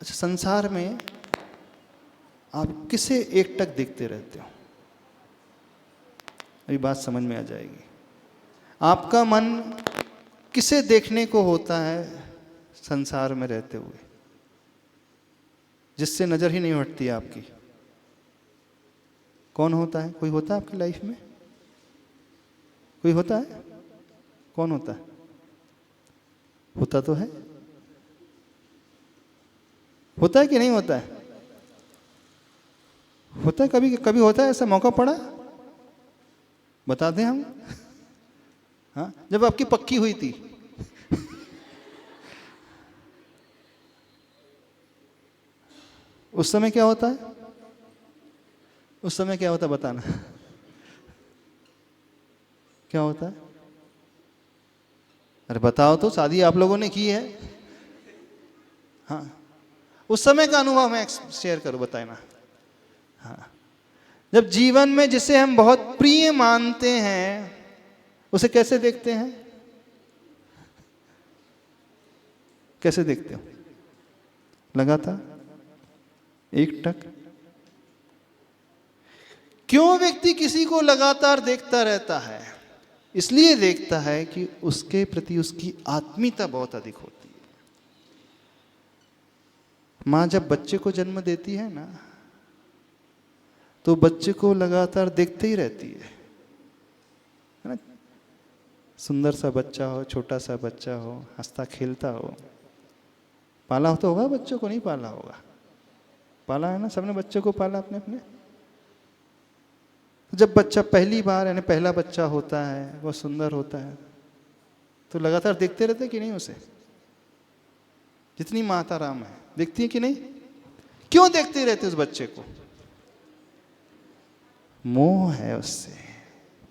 अच्छा, संसार में आप किसे एक टक देखते रहते हो? अभी बात समझ में आ जाएगी। आपका मन किसे देखने को होता है संसार में रहते हुए, जिससे नजर ही नहीं हटती आपकी? कौन होता है? कोई होता है आपकी लाइफ में? कोई होता है? कौन होता है? होता तो है, होता है कि नहीं होता है? होता है, कभी कभी होता है, ऐसा मौका पड़ा? बता दें हम। हाँ, जब आपकी पक्की हुई थी उस समय क्या होता है? उस समय क्या होता है बताना? क्या होता है? अरे बताओ तो, शादी आप लोगों ने की है। हाँ, उस समय का अनुभव मैं शेयर करूं, बताए ना। हाँ, जब जीवन में जिसे हम बहुत प्रिय मानते हैं उसे कैसे देखते हैं? कैसे देखते हो? लगातार एक टक। क्यों व्यक्ति किसी को लगातार देखता रहता है? इसलिए देखता है कि उसके प्रति उसकी आत्मीयता बहुत अधिक होती है, माँ जब बच्चे को जन्म देती है ना, तो बच्चे को लगातार देखते ही रहती है ना। सुंदर सा बच्चा हो, छोटा सा बच्चा हो, हंसता खेलता हो। पाला हो तो होगा बच्चों को, नहीं पाला होगा? पाला है ना, सबने बच्चों को पाला अपने अपने। जब बच्चा पहली बार यानी पहला बच्चा होता है, वो सुंदर होता है, तो लगातार देखते रहते कि नहीं उसे? जितनी माता राम है देखती है कि नहीं? क्यों देखते रहते उस बच्चे को? मोह है उससे,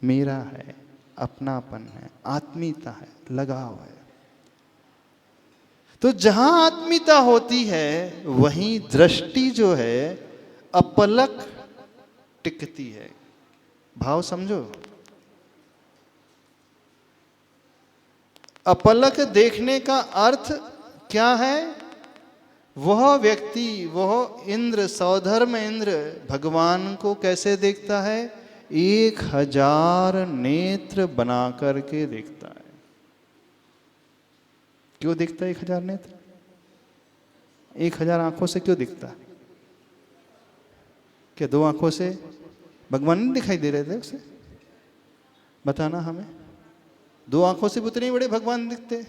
मेरा है, अपनापन है, आत्मीयता है, लगाव है। तो जहां आत्मीयता होती है वहीं दृष्टि जो है अपलक टिकती है। भाव समझो। अपलक देखने का अर्थ क्या है? वह व्यक्ति, वह इंद्र, सौधर्म इंद्र भगवान को कैसे देखता है? 1000 नेत्र बना करके देखता है। क्यों देखता है 1000 नेत्र? 1000 आंखों से क्यों दिखता है? क्या 2 आंखों से भगवान नहीं दिखाई दे रहे थे उसे? बताना हमें। 2 आंखों से भी उतने ही बड़े भगवान दिखते,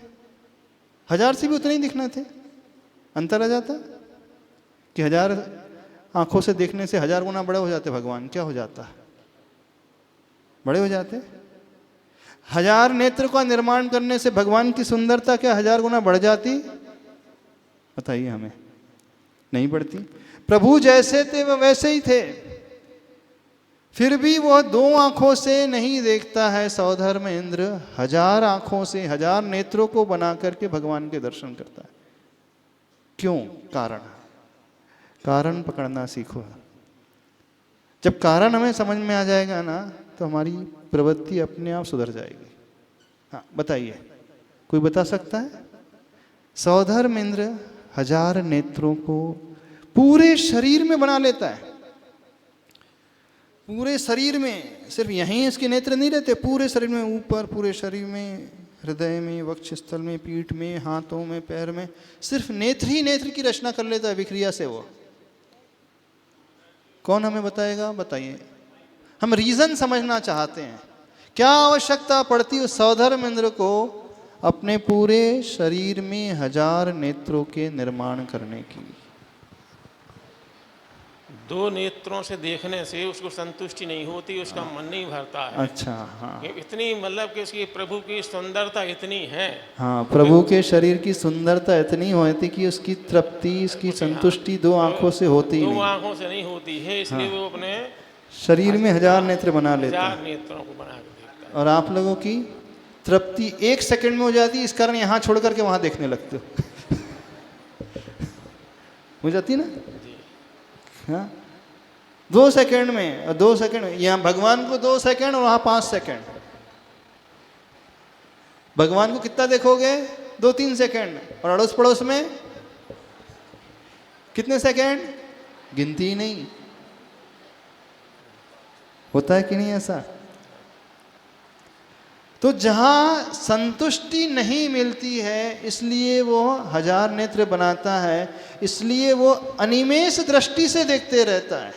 1000 से भी उतने ही दिखना थे। अंतर आ जाता कि 1000 आंखों से देखने से 1000 गुना बड़े हो जाते भगवान। क्या हो जाता? बड़े हो जाते। 1000 नेत्र का निर्माण करने से भगवान की सुंदरता क्या 1000 गुना बढ़ जाती? बताइए हमें। नहीं बढ़ती। प्रभु जैसे थे वह वैसे ही थे, फिर भी वह 2 आंखों से नहीं देखता है। सौधर्म इंद्र 1000 आंखों से, 1000 नेत्रों को बना करके भगवान के दर्शन करता है। क्यों? कारण पकड़ना सीखो। जब कारण हमें समझ में आ जाएगा ना, तो हमारी प्रवृत्ति अपने आप सुधर जाएगी। हाँ बताइए, कोई बता सकता है? सौधर्म इंद्र 1000 नेत्रों को पूरे शरीर में बना लेता है। पूरे शरीर में, सिर्फ यहीं इसके नेत्र नहीं रहते, पूरे शरीर में, ऊपर पूरे शरीर में, हृदय में, वक्षस्थल में, पीठ में, हाथों में, पैर में, सिर्फ नेत्र ही नेत्र की रचना कर लेता है विक्रिया से। वो कौन हमें बताएगा? बताइए। हम रीजन समझना चाहते हैं। क्या आवश्यकता पड़ती उस सौधर्म इंद्र को अपने पूरे शरीर में 1000 नेत्रों के निर्माण करने की? 2 नेत्रों से देखने से उसको संतुष्टि नहीं होती, उसका मन नहीं भरता है। अच्छा, हाँ। इतनी मतलब कि उसकी प्रभु की सुंदरता इतनी है। हाँ, प्रभु के शरीर की सुंदरता इतनी होती कि उसकी तृप्ति, उसकी संतुष्टि 2 आंखों से होती ही 2 नहीं। आंखों से नहीं होती है, इसलिए वो अपने शरीर में 1000 नेत्र बना लेता 1000 है। नेत्रों को बना के देखता है। और आप लोगों की तृप्ति 1 सेकंड में हो जाती है, इस कारण यहाँ छोड़ करके वहां देखने लगते हो। हो जाती है ना? हाँ, 2 सेकंड में, और 2 सेकंड यहाँ भगवान को 2 सेकंड और वहां 5 सेकंड। भगवान को कितना देखोगे? 2-3 सेकंड। और अड़ोस पड़ोस में कितने सेकंड? गिनती ही नहीं। होता है कि नहीं ऐसा? तो जहां संतुष्टि नहीं मिलती है, इसलिए वो 1000 नेत्र बनाता है, इसलिए वो अनिमेष दृष्टि से देखते रहता है।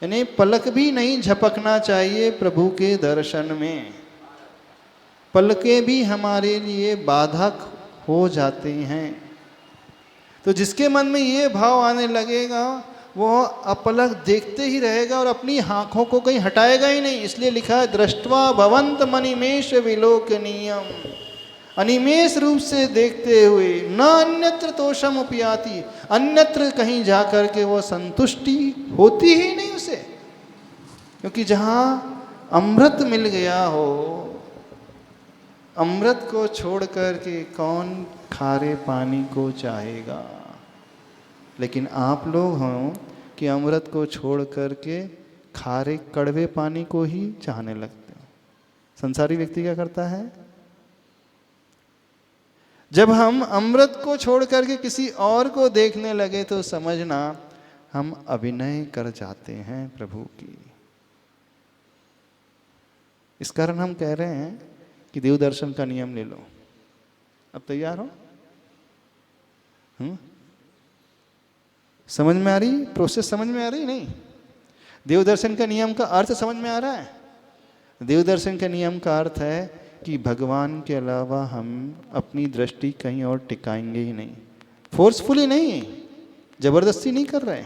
यानी पलक भी नहीं झपकना चाहिए प्रभु के दर्शन में। पलकें भी हमारे लिए बाधक हो जाते हैं। तो जिसके मन में ये भाव आने लगेगा, वो अपलक देखते ही रहेगा और अपनी आंखों को कहीं हटाएगा ही नहीं। इसलिए लिखा है, दृष्टवा भवंत मनिमेष विलोकनीयम। अनिमेष रूप से देखते हुए, न अन्यत्र तोषम उपयाति, अन्यत्र कहीं जाकर के वो संतुष्टि होती ही नहीं उसे। क्योंकि जहां अमृत मिल गया हो, अमृत को छोड़ कर के कौन खारे पानी को चाहेगा? लेकिन आप लोग हों कि अमृत को छोड़ करके खारे कड़वे पानी को ही चाहने लगते हो। संसारी व्यक्ति क्या करता है? जब हम अमृत को छोड़ करके किसी और को देखने लगे तो समझना हम अभिनय कर जाते हैं प्रभु की। इस कारण हम कह रहे हैं कि देव दर्शन का नियम ले लो। अब तैयार हो? समझ में आ रही? प्रोसेस समझ में आ रही? नहीं। देव दर्शन का नियम का अर्थ समझ में आ रहा है? देव दर्शन का नियम का अर्थ है कि भगवान के अलावा हम अपनी दृष्टि कहीं और टिकाएंगे ही नहीं। फोर्सफुली नहीं, जबरदस्ती नहीं कर रहे,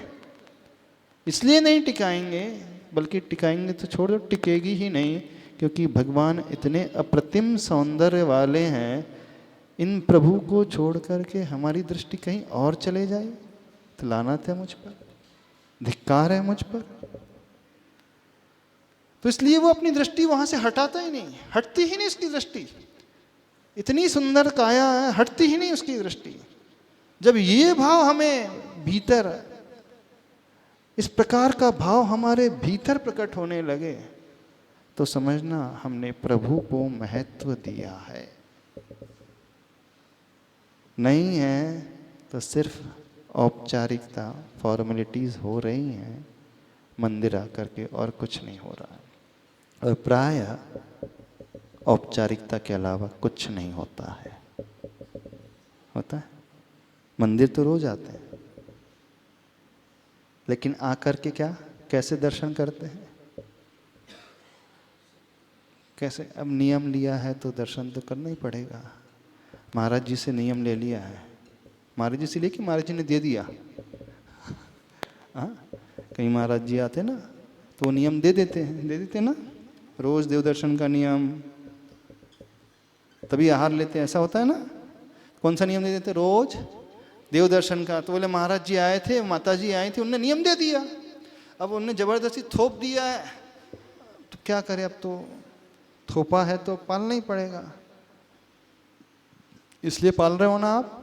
इसलिए नहीं टिकाएंगे, बल्कि टिकाएंगे तो छोड़ दो, टिकेगी ही नहीं, क्योंकि भगवान इतने अप्रतिम सौंदर्य वाले हैं। इन प्रभु को छोड़ करके हमारी दृष्टि कहीं और चले जाए तो लानत है मुझ पर, धिक्कार है मुझ पर। तो इसलिए वो अपनी दृष्टि वहां से हटाता ही नहीं, हटती ही नहीं उसकी दृष्टि। इतनी सुंदर काया है, हटती ही नहीं उसकी दृष्टि। जब ये भाव हमें भीतर, इस प्रकार का भाव हमारे भीतर प्रकट होने लगे, तो समझना हमने प्रभु को महत्व दिया है। नहीं है तो सिर्फ औपचारिकता, फॉर्मेलिटीज हो रही हैं मंदिर आकर के, और कुछ नहीं हो रहा है। और प्रायः औपचारिकता के अलावा कुछ नहीं होता है। होता है? मंदिर तो रोज आते हैं, लेकिन आकर के क्या, कैसे दर्शन करते हैं? कैसे? अब नियम लिया है तो दर्शन तो करना ही पड़ेगा। महाराज जी से नियम ले लिया है, महाराज जी से लेके महाराज जी ने दे दिया। हाँ, कहीं महाराज जी आते ना तो वो नियम दे देते ना, रोज देव दर्शन का नियम, तभी आहार लेते हैं, ऐसा होता है ना। कौन सा नियम दे देते? रोज देव दर्शन का। तो बोले महाराज जी आए थे, माता जी आई थी, उनने नियम दे दिया, अब उनने जबरदस्ती थोप दिया है, तो क्या करें? अब तो थोपा है तो पालना ही पड़ेगा। इसलिए पाल रहे हो ना आप।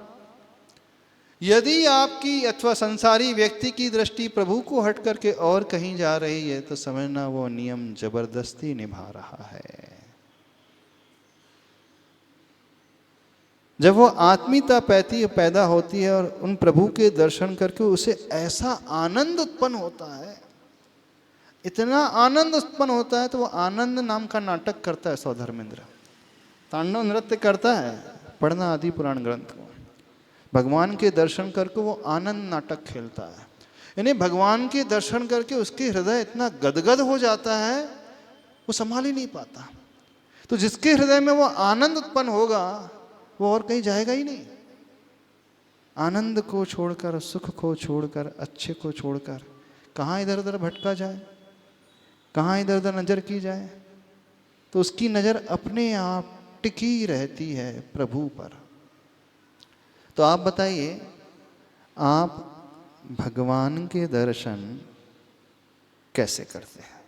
यदि आपकी अथवा संसारी व्यक्ति की दृष्टि प्रभु को हट करके और कहीं जा रही है, तो समझना वो नियम जबरदस्ती निभा रहा है। जब वो आत्मीयता पैदा होती है और उन प्रभु के दर्शन करके उसे ऐसा आनंद उत्पन्न होता है, इतना आनंद उत्पन्न होता है, तो वो आनंद नाम का नाटक करता है सौधर्मेंद्र, तांडव नृत्य करता है। पढ़ना आदि पुराण ग्रंथ को। भगवान के दर्शन करके वो आनंद नाटक खेलता है। यानी भगवान के दर्शन करके उसके हृदय इतना गदगद हो जाता है, वो संभाल ही नहीं पाता। तो जिसके हृदय में वो आनंद उत्पन्न होगा, वो और कहीं जाएगा ही नहीं। आनंद को छोड़कर, सुख को छोड़कर, अच्छे को छोड़कर कहाँ इधर उधर भटका जाए, कहाँ इधर उधर नजर की जाए? तो उसकी नजर अपने आप टिकी रहती है प्रभु पर। तो आप बताइए, आप भगवान के दर्शन कैसे करते हैं?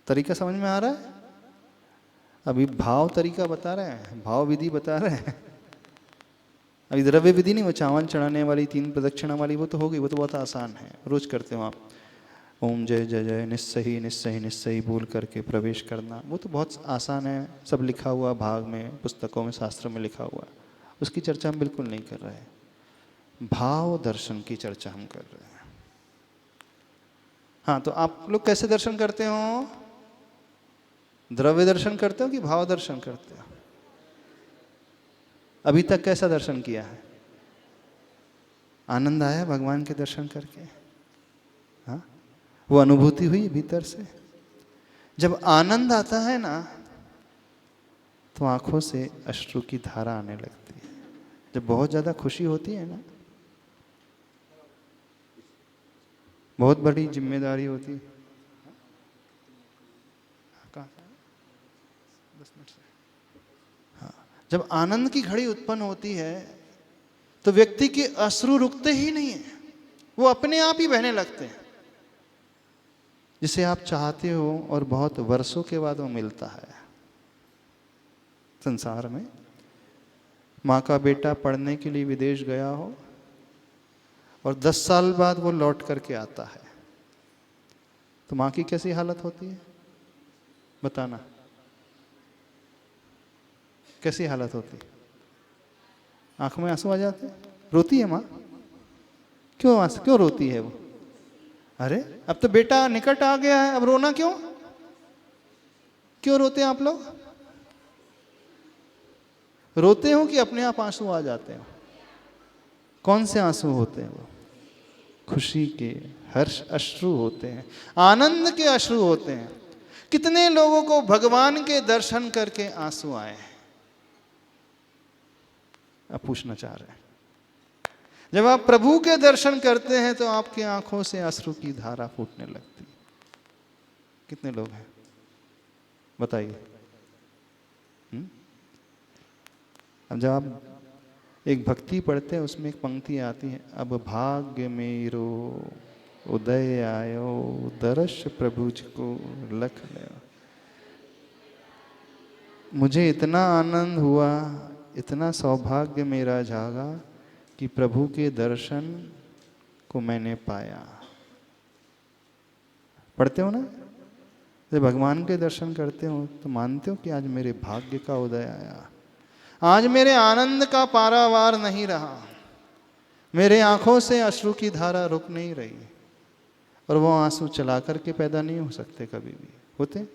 तरीका समझ में आ रहा है? अभी भाव तरीका बता रहे हैं, भाव विधि बता रहे हैं। अभी द्रव्य विधि नहीं, वो चावल चढ़ाने वाली 3 प्रदक्षिणा वाली वो तो हो गई, वो तो बहुत आसान है, रोज करते हो आप। ओम जय जय जय निस्सही निस्सही निस्सही बोल करके प्रवेश करना, वो तो बहुत आसान है, सब लिखा हुआ भाग में, पुस्तकों में, शास्त्रों में लिखा हुआ। उसकी चर्चा हम बिल्कुल नहीं कर रहे हैं, भाव दर्शन की चर्चा हम कर रहे हैं। हाँ, तो आप लोग कैसे दर्शन करते हो? द्रव्य दर्शन करते हो कि भाव दर्शन करते हो? अभी तक कैसा दर्शन किया है? आनंद आया भगवान के दर्शन करके? हाँ, वो अनुभूति हुई भीतर से? जब आनंद आता है ना, तो आंखों से अश्रु की धारा आने लगती है। जब बहुत ज़्यादा खुशी होती है ना, बहुत बड़ी जिम्मेदारी होती है। हाँ, जब आनंद की घड़ी उत्पन्न होती है, तो व्यक्ति के अश्रु रुकते ही नहीं है, वो अपने आप ही बहने लगते हैं। जिसे आप चाहते हो और बहुत वर्षों के बाद वो मिलता है संसार में। माँ का बेटा पढ़ने के लिए विदेश गया हो और 10 साल बाद वो लौट करके आता है, तो माँ की कैसी हालत होती है? बताना, कैसी हालत होती? आंखों में आंसू आ जाते हैं, रोती है माँ। क्यों रोती है वो? अरे अब तो बेटा निकट आ गया है, अब रोना क्यों? क्यों रोते हैं आप लोग? रोते हो कि अपने आप आंसू आ जाते हो? कौन से आंसू होते हैं वो? खुशी के, हर्ष अश्रु होते हैं, आनंद के अश्रु होते हैं। कितने लोगों को भगवान के दर्शन करके आंसू आए हैं? आप पूछना चाह रहे हैं। जब आप प्रभु के दर्शन करते हैं तो आपकी आंखों से अश्रु की धारा फूटने लगती। कितने लोग हैं बताइए? अब जब आप एक भक्ति पढ़ते हैं उसमें एक पंक्ति आती है, अब भाग्य मेरो उदय आयो, दर्श प्रभुज को लख ले। मुझे इतना आनंद हुआ, इतना सौभाग्य मेरा जागा कि प्रभु के दर्शन को मैंने पाया। पढ़ते हो ना? जब भगवान के दर्शन करते हो तो मानते हो कि आज मेरे भाग्य का उदय आया, आज मेरे आनंद का पारावार नहीं रहा, मेरे आंखों से अश्रु की धारा रुक नहीं रही। और वो आंसू चला करके पैदा नहीं हो सकते, कभी भी होते?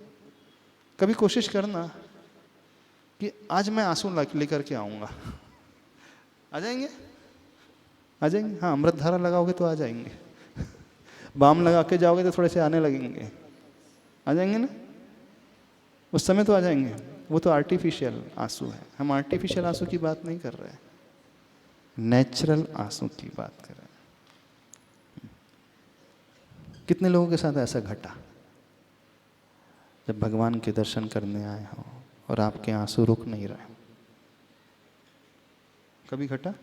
कभी कोशिश करना कि आज मैं आंसू लेकर के आऊँगा। आ जाएंगे? आ जाएंगे? हाँ, अमृत धारा लगाओगे तो आ जाएंगे। बाम लगा के जाओगे तो थोड़े से आने लगेंगे। आ जाएंगे ना? उस समय तो आ जाएंगे। वो तो आर्टिफिशियल आंसू है। हम आर्टिफिशियल आंसू की बात नहीं कर रहे हैं, नेचुरल आंसू की बात कर रहे हैं। कितने लोगों के साथ ऐसा घटा जब भगवान के दर्शन करने आए हो और आपके आंसू रुक नहीं रहे? कभी घटा?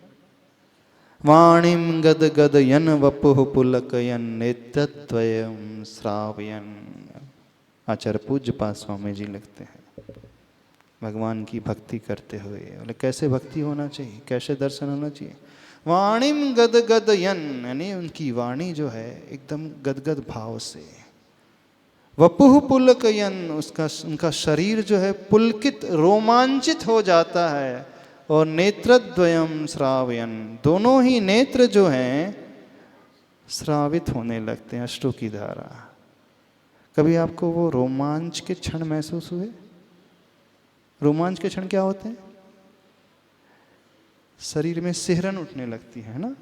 वाणीम गद गद यन वपुः पुलकयन नेत्रद्वयम श्रावयन। आचार्य पूज्य पाद स्वामी जी लिखते हैं, भगवान की भक्ति करते हुए बोले कैसे भक्ति होना चाहिए, कैसे दर्शन होना चाहिए। वाणीम गद गद यन, यानी उनकी वाणी जो है एकदम गदगद भाव से। वपुः पुलकयन, उसका उनका शरीर जो है पुलकित रोमांचित हो जाता है। और नेत्रद्वयम श्रावयन, दोनों ही नेत्र जो हैं श्रावित होने लगते हैं, अश्रु की धारा। कभी आपको वो रोमांच के क्षण महसूस हुए? रोमांच के क्षण क्या होते हैं? शरीर में सिहरन उठने लगती है ना,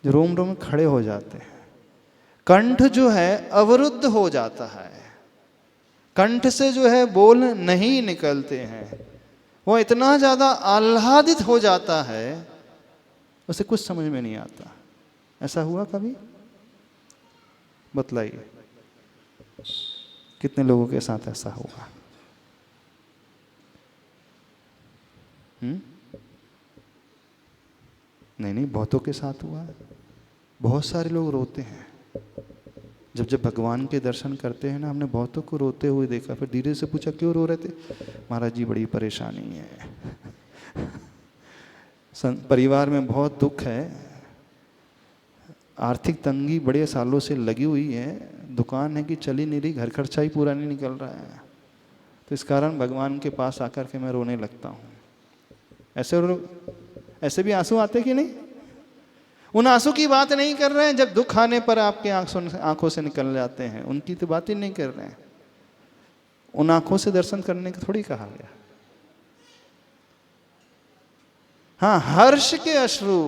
जो रोम रोम खड़े हो जाते हैं। कंठ जो है अवरुद्ध हो जाता है, कंठ से जो है बोल नहीं निकलते हैं। वो इतना ज़्यादा आह्लादित हो जाता है, उसे कुछ समझ में नहीं आता। ऐसा हुआ कभी? बतलाइए, कितने लोगों के साथ ऐसा हुआ? नहीं, बहुतों के साथ हुआ है। बहुत सारे लोग रोते हैं जब भगवान के दर्शन करते हैं ना। हमने बहुतों को रोते हुए देखा, फिर धीरे से पूछा क्यों रो रहे थे? महाराज जी बड़ी परेशानी है, परिवार में बहुत दुख है, आर्थिक तंगी बड़े सालों से लगी हुई है, दुकान है कि चली नहीं रही, घर खर्चा ही पूरा नहीं निकल रहा है, तो इस कारण भगवान के पास आकर के मैं रोने लगता हूँ। ऐसे भी आंसू आते कि नहीं? उन आंसू की बात नहीं कर रहे हैं जब दुख आने पर आपके आंखों से निकल जाते हैं, उनकी तो बात ही नहीं कर रहे हैं। उन आंखों से दर्शन करने का थोड़ी कहा गया। हाँ, हर्ष के अश्रु,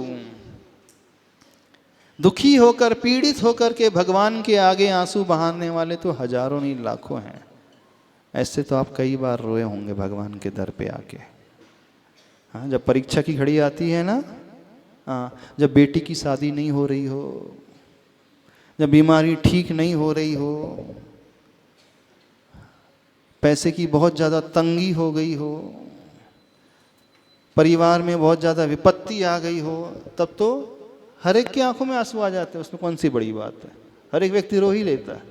दुखी होकर पीड़ित होकर के भगवान के आगे आंसू बहाने वाले तो हजारों नहीं लाखों हैं। ऐसे तो आप कई बार रोए होंगे भगवान के दर पे आके। हाँ, जब परीक्षा की घड़ी आती है ना, हाँ, जब बेटी की शादी नहीं हो रही हो, जब बीमारी ठीक नहीं हो रही हो, पैसे की बहुत ज़्यादा तंगी हो गई हो, परिवार में बहुत ज़्यादा विपत्ति आ गई हो, तब तो हर एक की आंखों में आंसू आ जाते हैं। उसमें कौन सी बड़ी बात है? हर एक व्यक्ति रो ही लेता है,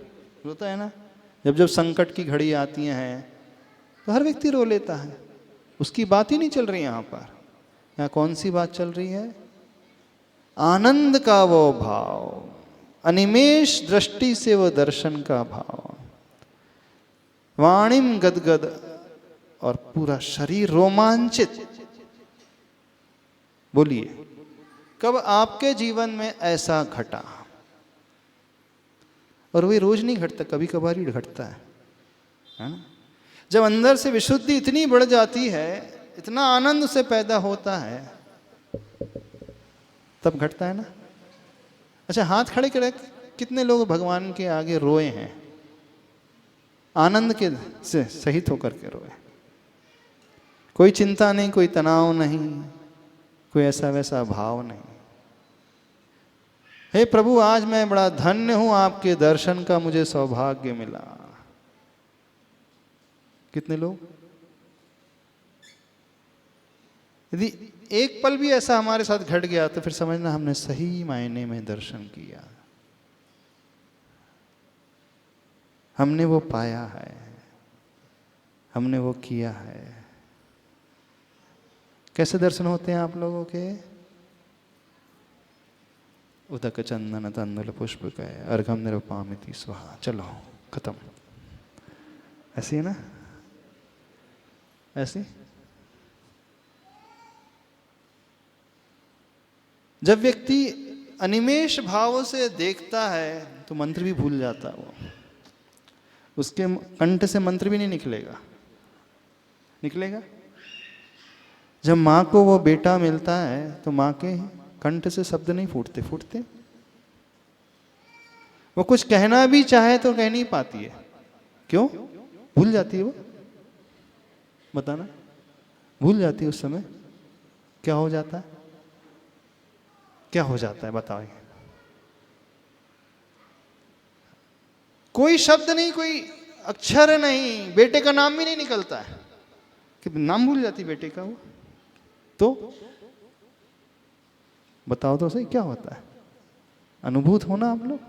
रोता है ना। जब संकट की घड़ी आती हैं तो हर व्यक्ति रो लेता है। उसकी बात ही नहीं चल रही यहाँ पर। यहाँ कौन सी बात चल रही है? आनंद का वो भाव, अनिमेष दृष्टि से वो दर्शन का भाव। वाणिम गदगद, और पूरा शरीर रोमांचित। बोलिए, कब आपके जीवन में ऐसा घटा? और वे रोज नहीं घटता, कभी कभार ही घटता है ना। जब अंदर से विशुद्धि इतनी बढ़ जाती है, इतना आनंद से पैदा होता है तब घटता है ना। अच्छा, हाथ खड़े करें, कितने लोग भगवान के आगे रोए हैं, आनंद के से सहित होकर के रोए? कोई चिंता नहीं, कोई तनाव नहीं, कोई ऐसा वैसा भाव नहीं। हे प्रभु, आज मैं बड़ा धन्य हूं, आपके दर्शन का मुझे सौभाग्य मिला। कितने लोग? यदि एक पल भी ऐसा हमारे साथ घट गया तो फिर समझना हमने सही मायने में दर्शन किया, हमने वो पाया है, हमने वो किया है। कैसे दर्शन होते हैं आप लोगों के? उदक चंदन तंदुल पुष्प कय अर्घम निरुपामिति स्वाहा। चलो खत्म। ऐसी है ना? ऐसी? जब व्यक्ति अनिमेष भाव से देखता है तो मंत्र भी भूल जाता है वो, उसके कंठ से मंत्र भी नहीं निकलेगा। निकलेगा? जब माँ को वो बेटा मिलता है तो माँ के कंठ से शब्द नहीं फूटते, फूटते वो कुछ कहना भी चाहे तो कह नहीं पाती है। क्यों? भूल जाती है वो। बताना, भूल जाती है उस समय। क्या हो जाता है? क्या हो जाता है बताओ? कोई शब्द नहीं, कोई अक्षर नहीं, बेटे का नाम भी नहीं निकलता है कि नाम भूल जाती बेटे का वो। तो बताओ तो सही, क्या होता है? अनुभूत होना आप लोग।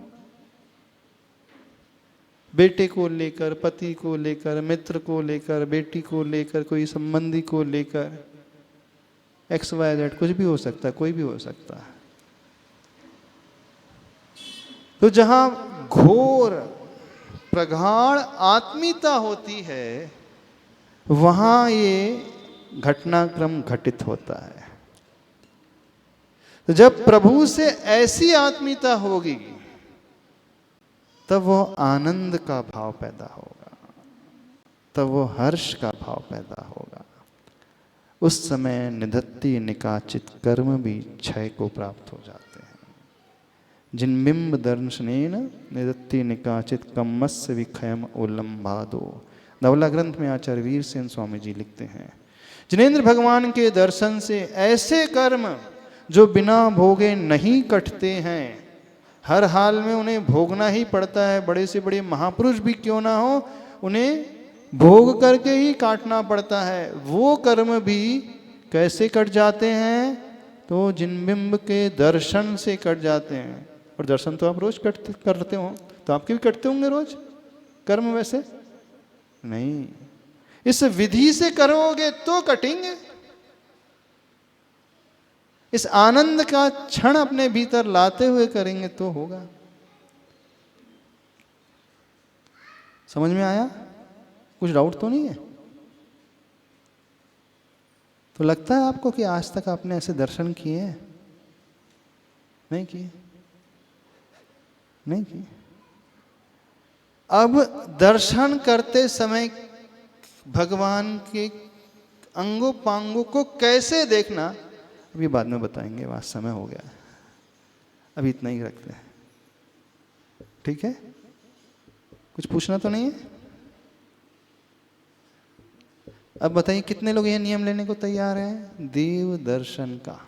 बेटे को लेकर, पति को लेकर, मित्र को लेकर, बेटी को लेकर, कोई संबंधी को लेकर, XYZ कुछ भी हो सकता है, कोई भी हो सकता है। तो जहां घोर प्रगाढ़ आत्मीयता होती है वहां ये घटनाक्रम घटित होता है। तो जब प्रभु से ऐसी आत्मीयता होगी तब वो आनंद का भाव पैदा होगा, तब वो हर्ष का भाव पैदा होगा। उस समय निधत्ति निकाचित कर्म भी क्षय को प्राप्त हो जाते हैं। जिन बिंब दर्शनेन निधत्ति निकाचित कम्मस्य विखयम उल्लंभादो। धवला ग्रंथ में आचार्य वीर सेन स्वामी जी लिखते हैं, जिनेंद्र भगवान के दर्शन से ऐसे कर्म जो बिना भोगे नहीं कटते हैं, हर हाल में उन्हें भोगना ही पड़ता है। बड़े से बड़े महापुरुष भी क्यों ना हो, उन्हें भोग करके ही काटना पड़ता है। वो कर्म भी कैसे कट जाते हैं? तो जिन बिंब के दर्शन से कट जाते हैं। और दर्शन तो आप रोज करते हो, तो आपके भी कटते होंगे रोज कर्म? वैसे नहीं, इस विधि से करोगे तो कटेंगे। इस आनंद का क्षण अपने भीतर लाते हुए करेंगे तो होगा। समझ में आया? कुछ डाउट तो नहीं है? तो लगता है आपको कि आज तक आपने ऐसे दर्शन किए हैं? नहीं किए? नहीं किए? अब दर्शन करते समय भगवान के अंगों पांगों को कैसे देखना अभी बाद में बताएंगे, आज समय हो गया, अभी इतना ही रखते हैं। ठीक है? कुछ पूछना तो नहीं है? अब बताइए कितने लोग ये नियम लेने को तैयार हैं? देव दर्शन का,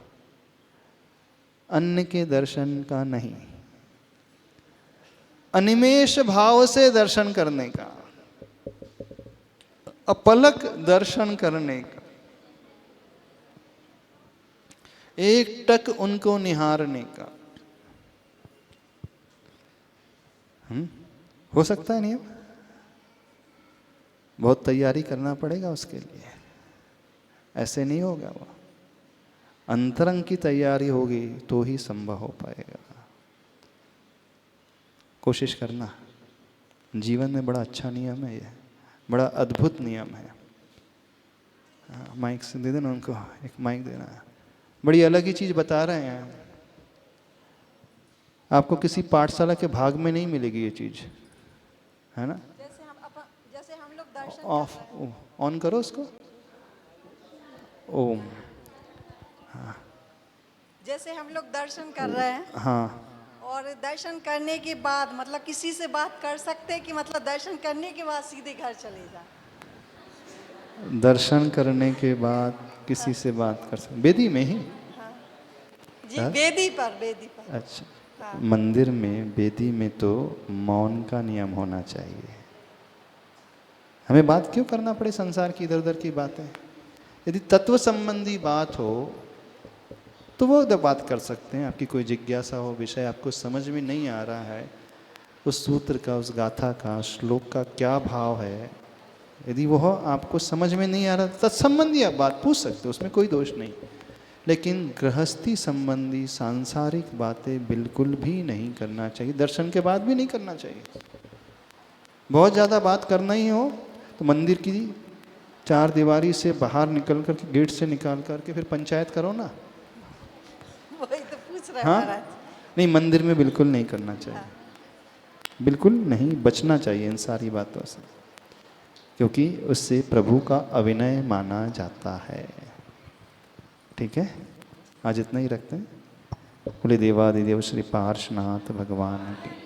अन्य के दर्शन का नहीं, अनिमेष भाव से दर्शन करने का, अपलक दर्शन करने का, एक टक उनको निहारने का। हो सकता है नियम? बहुत तैयारी करना पड़ेगा उसके लिए, ऐसे नहीं होगा। वो अंतरंग की तैयारी होगी तो ही संभव हो पाएगा। कोशिश करना। जीवन में बड़ा अच्छा नियम है ये, बड़ा अद्भुत नियम है। माइक से दे देना उनको, एक माइक देना। बड़ी अलग ही चीज बता रहे हैं, आपको किसी पाठशाला के भाग में नहीं मिलेगी ये चीज, है ना? जैसे हम लोग दर्शन ऑफ ऑन करो उसको। ओम। हाँ। जैसे हम लोग दर्शन कर रहे हैं हाँ, और दर्शन करने के बाद मतलब किसी से बात कर सकते हैं कि मतलब दर्शन करने के बाद सीधे घर चले जाए? दर्शन करने के बाद किसी से बात कर सकते, वेदी में ही? जी हाँ? वेदी पर। अच्छा, हाँ। मंदिर में वेदी में तो मौन का नियम होना चाहिए। हमें बात क्यों करना पड़े संसार की इधर उधर की बातें? यदि तत्व संबंधी बात हो तो वो उधर बात कर सकते हैं। आपकी कोई जिज्ञासा हो, विषय आपको समझ में नहीं आ रहा है, उस सूत्र का, उस गाथा का, श्लोक का क्या भाव है, यदि वह आपको समझ में नहीं आ रहा, तत्संबंधी आप बात पूछ सकते हो, उसमें कोई दोष नहीं। लेकिन गृहस्थी संबंधी सांसारिक बातें बिल्कुल भी नहीं करना चाहिए, दर्शन के बाद भी नहीं करना चाहिए। बहुत ज़्यादा बात करना ही हो तो मंदिर की चार दीवारी से बाहर निकल कर के, गेट से निकाल करके फिर पंचायत करो ना। वही तो पूछ रहे हैं हाँ, महाराज। नहीं, मंदिर में बिल्कुल नहीं करना चाहिए, बिल्कुल नहीं, बचना चाहिए इन सारी बातों से, क्योंकि उससे प्रभु का अविनय माना जाता है। ठीक है, आज इतना ही रखते हैं। बोले देवादिदेव श्री पार्श्वनाथ भगवान की।